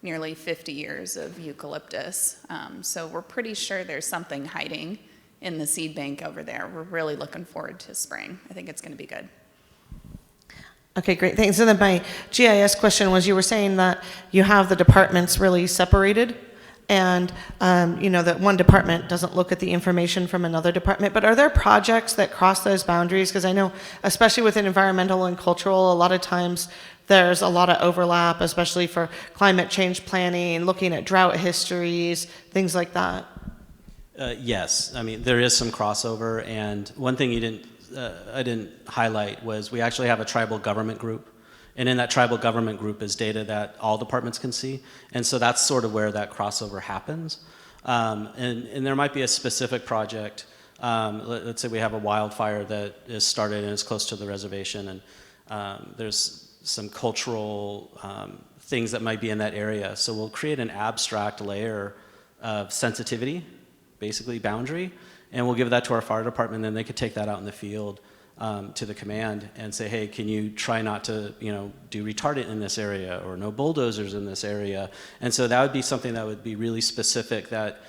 nearly 50 years of eucalyptus. So we're pretty sure there's something hiding in the seed bank over there. We're really looking forward to spring. I think it's going to be good. Okay, great, thanks. And then my GIS question was, you were saying that you have the departments really separated, and that one department doesn't look at the information from another department, but are there projects that cross those boundaries? Because I know, especially within environmental and cultural, a lot of times there's a lot of overlap, especially for climate change planning, looking at drought histories, things like that. Yes, I mean, there is some crossover, and one thing I didn't highlight was we actually have a tribal government group, and in that tribal government group is data that all departments can see, and so that's sort of where that crossover happens. And there might be a specific project, let's say we have a wildfire that is started and is close to the reservation, and there's some cultural things that might be in that area, so we'll create an abstract layer of sensitivity, basically boundary, and we'll give that to our fire department, and then they could take that out in the field to the command and say, hey, can you try not to, do retardant in this area, or no bulldozers in this area? And so that would be something that would be really specific, that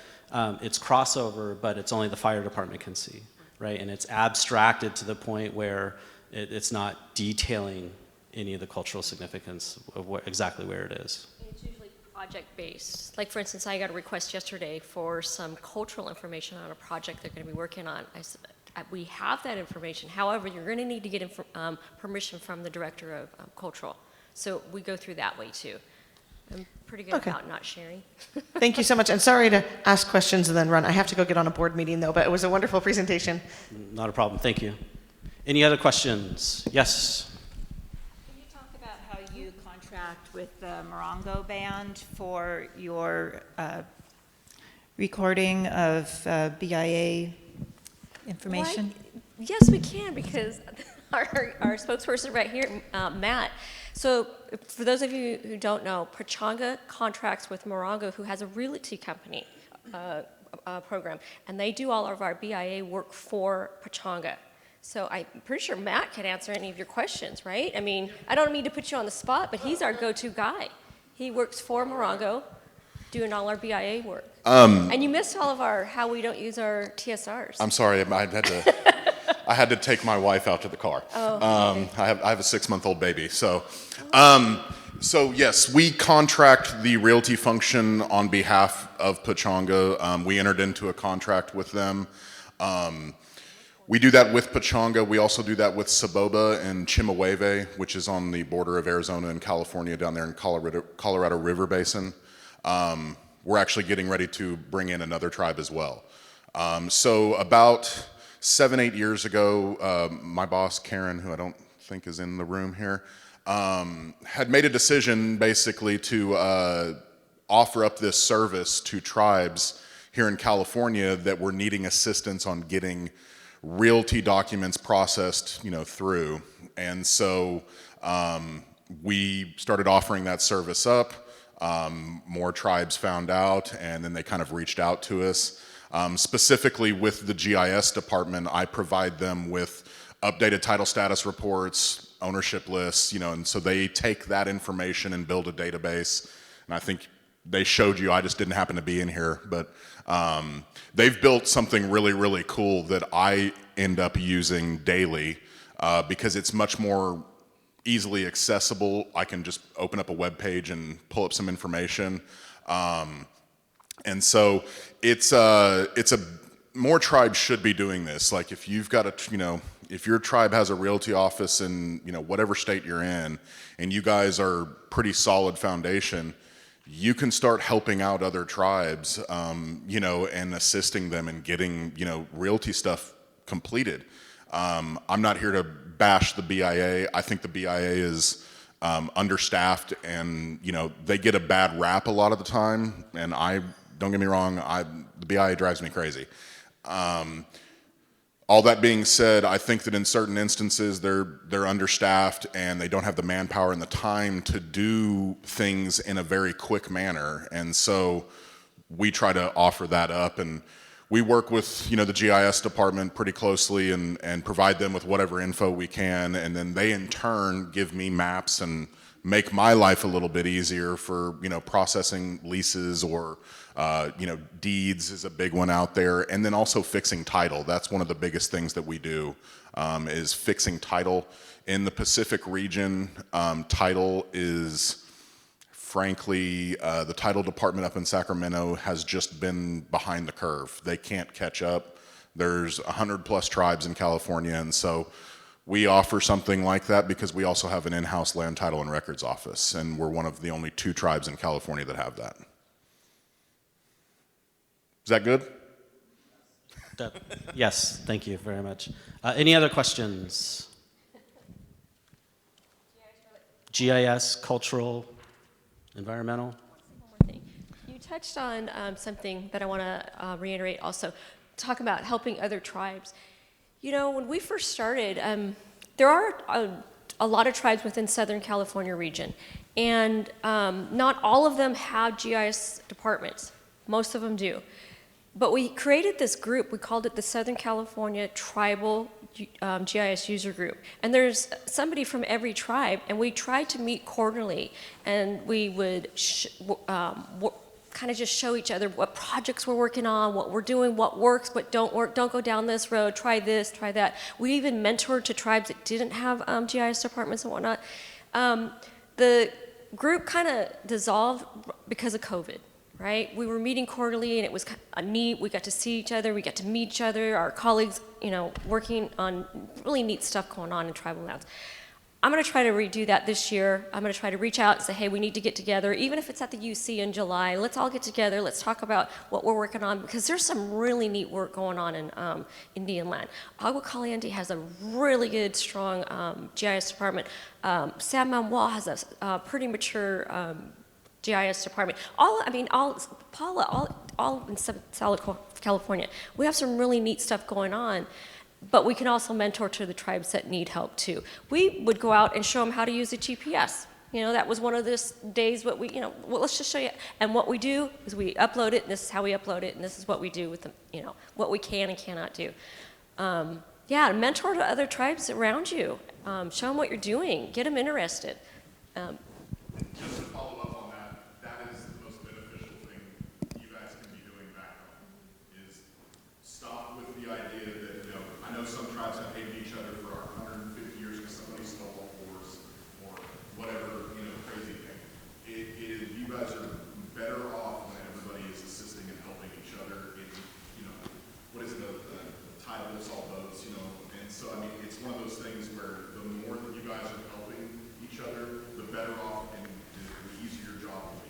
it's crossover, but it's only the fire department can see, right? And it's abstracted to the point where it's not detailing any of the cultural significance of exactly where it is. It's usually project-based. Like, for instance, I got a request yesterday for some cultural information on a project they're going to be working on. I said, we have that information. However, you're going to need to get permission from the director of cultural. So we go through that way, too. I'm pretty good about not sharing. Thank you so much. And sorry to ask questions and then run. I have to go get on a board meeting, though, but it was a wonderful presentation. Not a problem. Thank you. Any other questions? Yes? Can you talk about how you contract with the Morongo Band for your recording of BIA information? Why? Yes, we can, because our spokesperson right here, Matt. So for those of you who don't know, Pechanga contracts with Morongo, who has a realty company program, and they do all of our BIA work for Pechanga. So I'm pretty sure Matt can answer any of your questions, right? I mean, I don't mean to put you on the spot, but he's our go-to guy. He works for Morongo, doing all our BIA work. And you missed all of how we don't use our TSRs. I'm sorry, I had to take my wife out to the car. Oh, okay. I have a 6-month-old baby, so yes, we contract the realty function on behalf of Pechanga. We entered into a contract with them. We do that with Pechanga. We also do that with Saboba and Chemehueve, which is on the border of Arizona and California, down there in Colorado River Basin. We're actually getting ready to bring in another tribe as well. So about 7-8 years ago, my boss, Karen, who I don't think is in the room here, had made a decision basically to offer up this service to tribes here in California that were needing assistance on getting realty documents processed, through. And so we started offering that service up. More tribes found out, and then they kind of reached out to us. Specifically with the GIS department, I provide them with updated title status reports, ownership lists, and so they take that information and build a database. And I think they showed you, I just didn't happen to be in here, but they've built something really, really cool that I end up using daily because it's much more easily accessible. I can just open up a web page and pull up some information. And so it's more tribes should be doing this. Like if you've got if your tribe has a realty office in, whatever state you're in, and you guys are pretty solid foundation, you can start helping out other tribes, and assisting them in getting, realty stuff completed. I'm not here to bash the BIA. I think the BIA is understaffed, and they get a bad rap a lot of the time. And don't get me wrong, the BIA drives me crazy. All that being said, I think that in certain instances they're understaffed and they don't have the manpower and the time to do things in a very quick manner. And so we try to offer that up, and we work with, the GIS department pretty closely and provide them with whatever info we can, and then they in turn give me maps and make my life a little bit easier for, processing leases or, deeds is a big one out there, and then also fixing title. That's one of the biggest things that we do, is fixing title. In the Pacific region, title is, frankly, the title department up in Sacramento has just been behind the curve. They can't catch up. There's 100+ tribes in California, and so we offer something like that because we also have an in-house land title and records office, and we're one of the only 2 tribes in California that have that. Is that good? Yes, thank you very much. Any other questions? GIS, cultural, environmental? One more thing. You touched on something that I want to reiterate also, talk about helping other tribes. When we first started, there are a lot of tribes within Southern California region, and not all of them have GIS departments. Most of them do. But we created this group, we called it the Southern California Tribal GIS User Group. And there's somebody from every tribe, and we tried to meet quarterly, and we would kind of just show each other what projects we're working on, what we're doing, what works, what don't work, don't go down this road, try this, try that. We even mentored to tribes that didn't have GIS departments and whatnot. The group kind of dissolved because of COVID. Right? We were meeting quarterly, and it was neat. We got to see each other. We got to meet each other. Our colleagues, working on really neat stuff going on in tribal lands. I'm going to try to redo that this year. I'm going to try to reach out and say, hey, we need to get together, even if it's at the UC in July. Let's all get together. Let's talk about what we're working on, because there's some really neat work going on in Indian land. Agua Caliente has a really good, strong GIS department. San Manuel has a pretty mature GIS department. All in Southern California. We have some really neat stuff going on, but we can also mentor to the tribes that need help too. We would go out and show them how to use a GPS. That was one of those days what well, let's just show you. And what we do is we upload it, and this is how we upload it, and this is what we do with them, what we can and cannot do. Mentor to other tribes around you. Show them what you're doing. Get them interested. Just to follow up on that, that is the most beneficial thing you guys can be doing back home, is stop with the idea that, I know some tribes have hated each other for 150 years because somebody stole a horse or whatever, crazy thing. You guys are better off when everybody is assisting and helping each other. What is it, the tide lifts all boats, and so, it's one of those things where the more that you guys are helping each other, the better off and the easier job will be.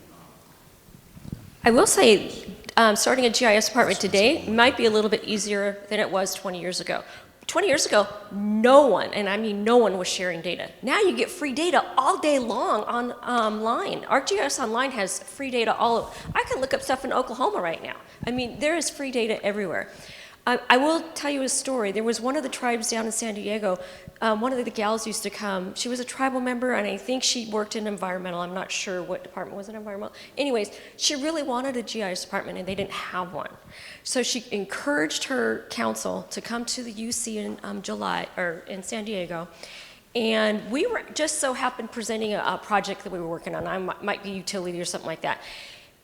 I will say, starting a GIS department today might be a little bit easier than it was 20 years ago. 20 years ago, no one, and I mean no one, was sharing data. Now you get free data all day long online. Our GIS Online has free data I can look up stuff in Oklahoma right now. There is free data everywhere. I will tell you a story. There was one of the tribes down in San Diego. One of the gals used to come. She was a tribal member, and I think she worked in environmental. I'm not sure what department was in environmental. Anyways, she really wanted a GIS department, and they didn't have one. So she encouraged her council to come to the UC in San Diego. And we were just so happened presenting a project that we were working on. I might be utility or something like that.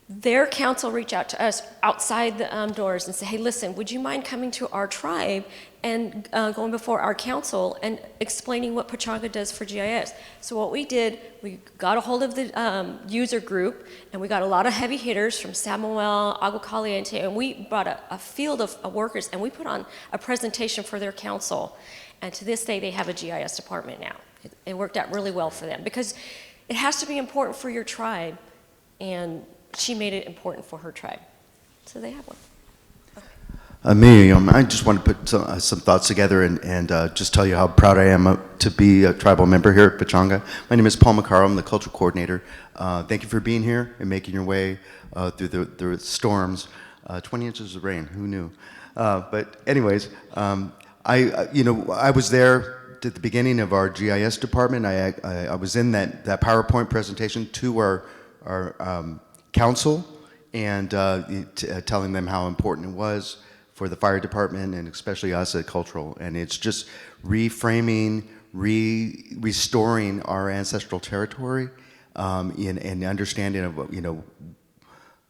Their council reached out to us outside the doors and said, hey, listen, would you mind coming to our tribe and going before our council and explaining what Pechanga does for GIS? So what we did, we got a hold of the user group, and we got a lot of heavy hitters from Samuel, Agua Caliente, and we brought a field of workers, and we put on a presentation for their council. And to this day, they have a GIS department now. It worked out really well for them, because it has to be important for your tribe, and she made it important for her tribe. So they have one. I just want to put some thoughts together and just tell you how proud I am to be a tribal member here at Pechanga. My name is Paul McCarroll. I'm the cultural coordinator. Thank you for being here and making your way through the storms. 20 inches of rain, who knew? But anyways, I was there at the beginning of our GIS department. I was in that PowerPoint presentation to our council and telling them how important it was for the fire department and especially us at Cultural. And it's just reframing, restoring our ancestral territory in the understanding of, you know,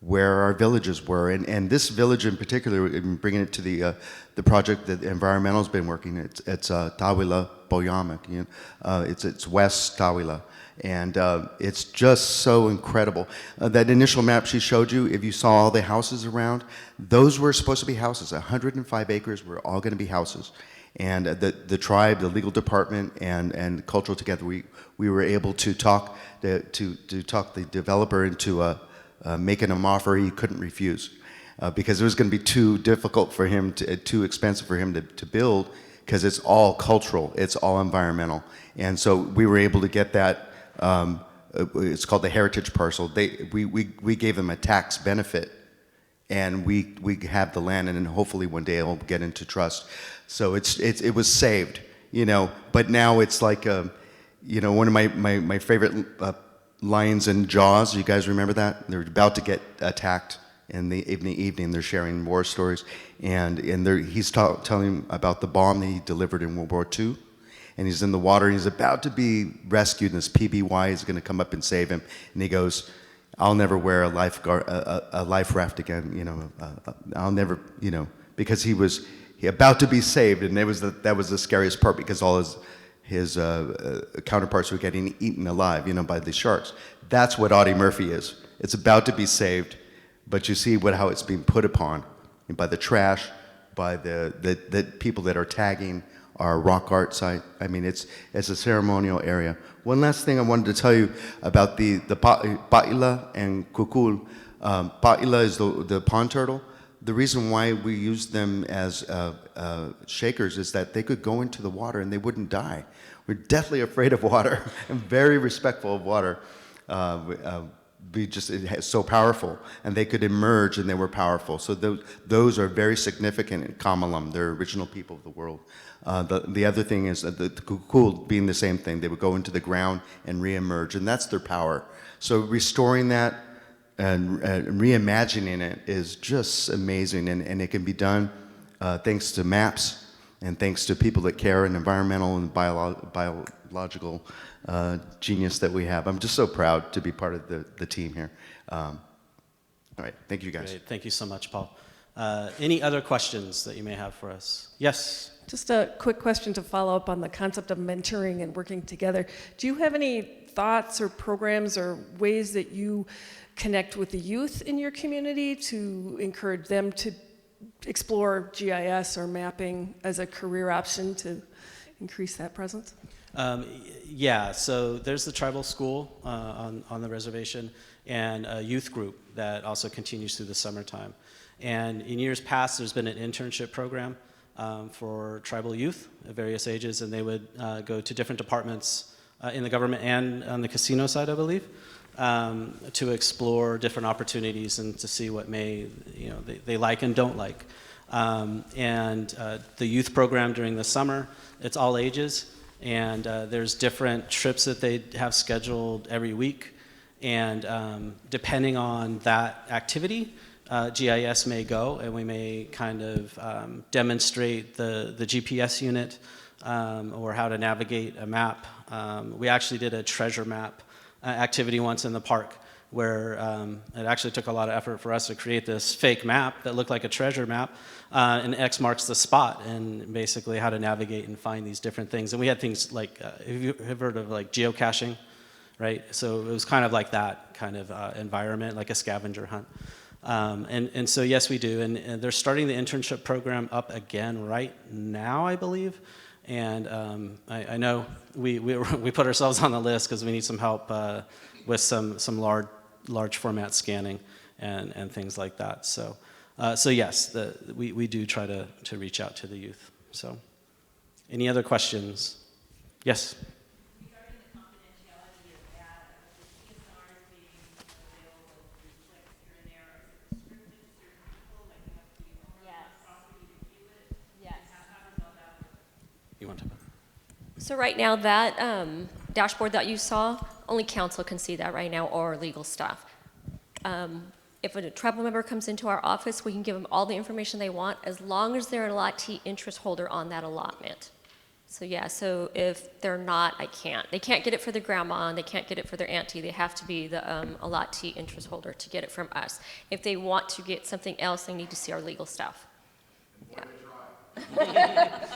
where our villages were. And this village in particular, in bringing it to the project that Environmental's been working, it's Tawila Boyamak, you know, it's West Tawila. And it's just so incredible. That initial map she showed you, if you saw all the houses around, those were supposed to be houses. 105 acres were all going to be houses. And the tribe, the legal department, and Cultural together, we were able to talk talk the developer into making him an offer he couldn't refuse, because it was going to be too difficult for him, too expensive for him to build, because it's all cultural, it's all environmental. And so we were able to get that. It's called the heritage parcel. We gave them a tax benefit, and we have the land, and then hopefully one day it'll get into trust. So it was saved, you know. But now it's like, you know, one of my favorite lions in Jaws. You guys remember that? They're about to get attacked in the evening. They're sharing war stories, and he's telling about the bomb that he delivered in World War II. And he's in the water, and he's about to be rescued, and this PBY is going to come up and save him. And he goes, "I'll never wear a life raft again, you know. I'll never, you know," because he about to be saved, and that was the scariest part, because all his counterparts were getting eaten alive, you know, by the sharks. That's what Audie Murphy is. It's about to be saved, but you see how it's being put upon, and by the trash, by the people that are tagging our rock art site. I mean, it's a ceremonial area. One last thing I wanted to tell you about the Pa'ila and Kukul. Pa'ila is the pond turtle. The reason why we use them as shakers is that they could go into the water and they wouldn't die. We're deathly afraid of water and very respectful of water. It's so powerful, and they could emerge, and they were powerful. So those are very significant in Kamalam. They're original people of the world. The other thing is that the Kukul being the same thing. They would go into the ground and reemerge, and that's their power. So restoring that and reimagining it is just amazing, and it can be done thanks to maps and thanks to people that care, and environmental and biological genius that we have. I'm just so proud to be part of the team here. All right, thank you guys. Great. Thank you so much, Paul. Any other questions that you may have for us? Yes? Just a quick question to follow up on the concept of mentoring and working together. Do you have any thoughts or programs or ways that you connect with the youth in your community to encourage them to explore GIS or mapping as a career option to increase that presence? Yeah, so there's the tribal school on the reservation, and a youth group that also continues through the summertime. And in years past, there's been an internship program for tribal youth of various ages, and they would go to different departments in the government and on the casino side, I believe, to explore different opportunities and to see what they like and don't like. And the youth program during the summer, it's all ages, and there's different trips that they have scheduled every week, and depending on that activity, GIS may go, and we may kind of demonstrate the GPS unit or how to navigate a map. We actually did a treasure map activity once in the park, where it actually took a lot of effort for us to create this fake map that looked like a treasure map, and X marks the spot, and basically how to navigate and find these different things. And we had things like, have you heard of like geocaching, right? So it was kind of like that kind of environment, like a scavenger hunt. And so yes, we do, and they're starting the internship program up again right now, I believe. And I know we put ourselves on the list because we need some help with some large format scanning and things like that. So yes, we do try to reach out to the youth. So any other questions? Yes. Regarding the confidentiality of data, with the CSRs being available through clicks here and there, is it restricted to certain people, like you have to be owner of the property to view it? Yes. How does all that work? You want to? So right now, that dashboard that you saw, only council can see that right now, or legal staff. if a tribal member comes into our office, we can give them all the information they want as long as they're an allottee interest holder on that allotment. So yeah, so if they're not, they can't get it for their grandma and they can't get it for their auntie. They have to be the allottee interest holder to get it from us. If they want to get something else, they need to see our legal staff. Yeah.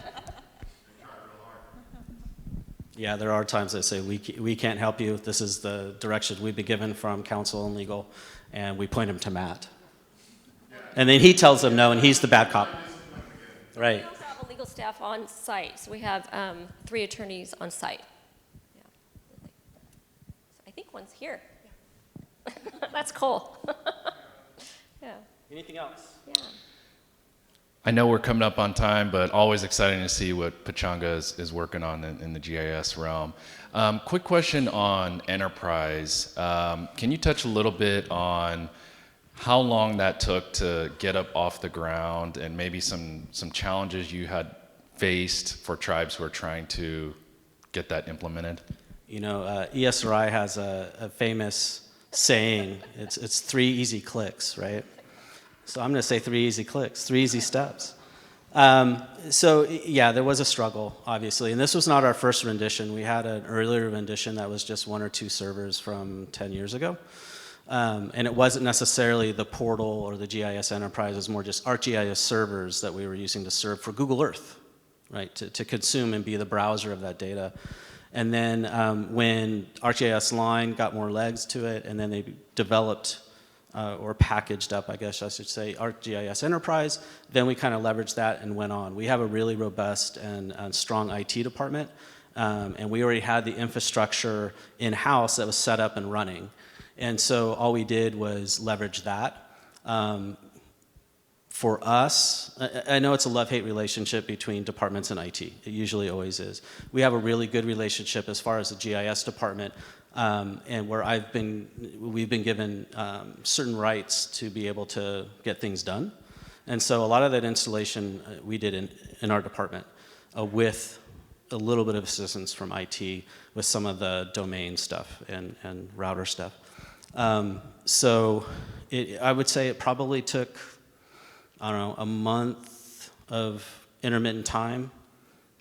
Yeah, there are times they say, we can't help you. This is the direction we've been given from counsel and legal, and we point them to Matt. And then he tells them no, and he's the bad cop. Right. We also have a legal staff on site, so we have 3 attorneys on site. Yeah. So I think one's here. That's cool. Yeah. Anything else? Yeah. I know we're coming up on time, but always exciting to see what Pechanga is working on in the GIS realm. Quick question on enterprise. Can you touch a little bit on how long that took to get up off the ground and maybe some challenges you had faced for tribes who are trying to get that implemented? You know, ESRI has a famous saying, it's 3 easy clicks, right? So I'm going to say 3 easy clicks, 3 easy steps. So yeah, there was a struggle, obviously, and this was not our first rendition. We had an earlier rendition that was just 1 or 2 servers from 10 years ago. And it wasn't necessarily the portal or the GIS Enterprise, it was more just ArcGIS servers that we were using to serve for Google Earth, right, to consume and be the browser of that data. And then when ArcGIS Line got more legs to it, and then they developed or packaged up, I guess I should say, ArcGIS Enterprise, then we kind of leveraged that and went on. We have a really robust and strong IT department, and we already had the infrastructure in-house that was set up and running. And so all we did was leverage that. For us, I know it's a love-hate relationship between departments and IT. It usually always is. We have a really good relationship as far as the GIS department, and where we've been given certain rights to be able to get things done. And so a lot of that installation we did in our department with a little bit of assistance from IT with some of the domain stuff and router stuff. So I would say it probably took, I don't know, a month of intermittent time.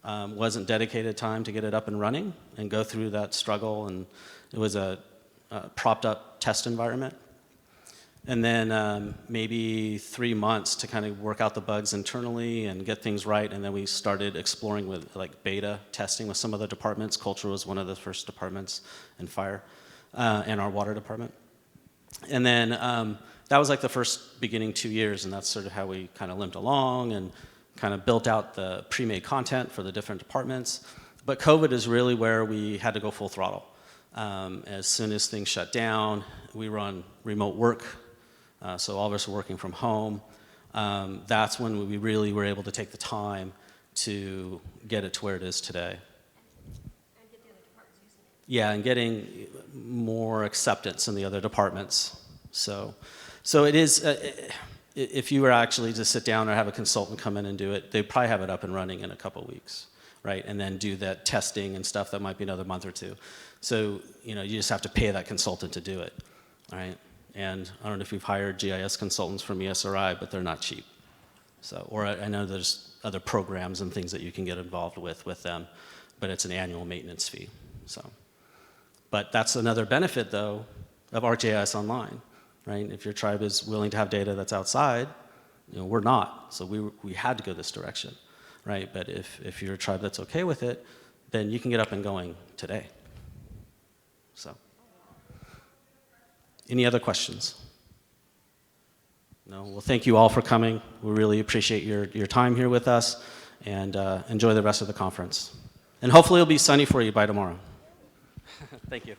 Wasn't dedicated time to get it up and running and go through that struggle, and it was a propped up test environment. And then maybe 3 months to kind of work out the bugs internally and get things right, and then we started exploring with like beta testing with some of the departments. Culture was one of the first departments, and fire, and our water department. And then that was like the first beginning 2 years, and that's sort of how we kind of limped along and kind of built out the pre-made content for the different departments. But COVID is really where we had to go full throttle. As soon as things shut down, we were on remote work, so all of us were working from home. That's when we really were able to take the time to get it to where it is today. Yeah, and getting more acceptance in the other departments. So it is, if you were actually to sit down or have a consultant come in and do it, they'd probably have it up and running in a couple of weeks, right? And then do that testing and stuff, that might be another month or 2. So, you know, you just have to pay that consultant to do it, all right? And I don't know if you've hired GIS consultants from ESRI, but they're not cheap. So, or I know there's other programs and things that you can get involved with them, but it's an annual maintenance fee, so. But that's another benefit, though, of ArcGIS Online, right? If your tribe is willing to have data that's outside, you know, we're not. So we had to go this direction, right? But if you're a tribe that's okay with it, then you can get up and going today. So, any other questions? No? Well, thank you all for coming. We really appreciate your time here with us, and enjoy the rest of the conference. And hopefully it'll be sunny for you by tomorrow. Thank you.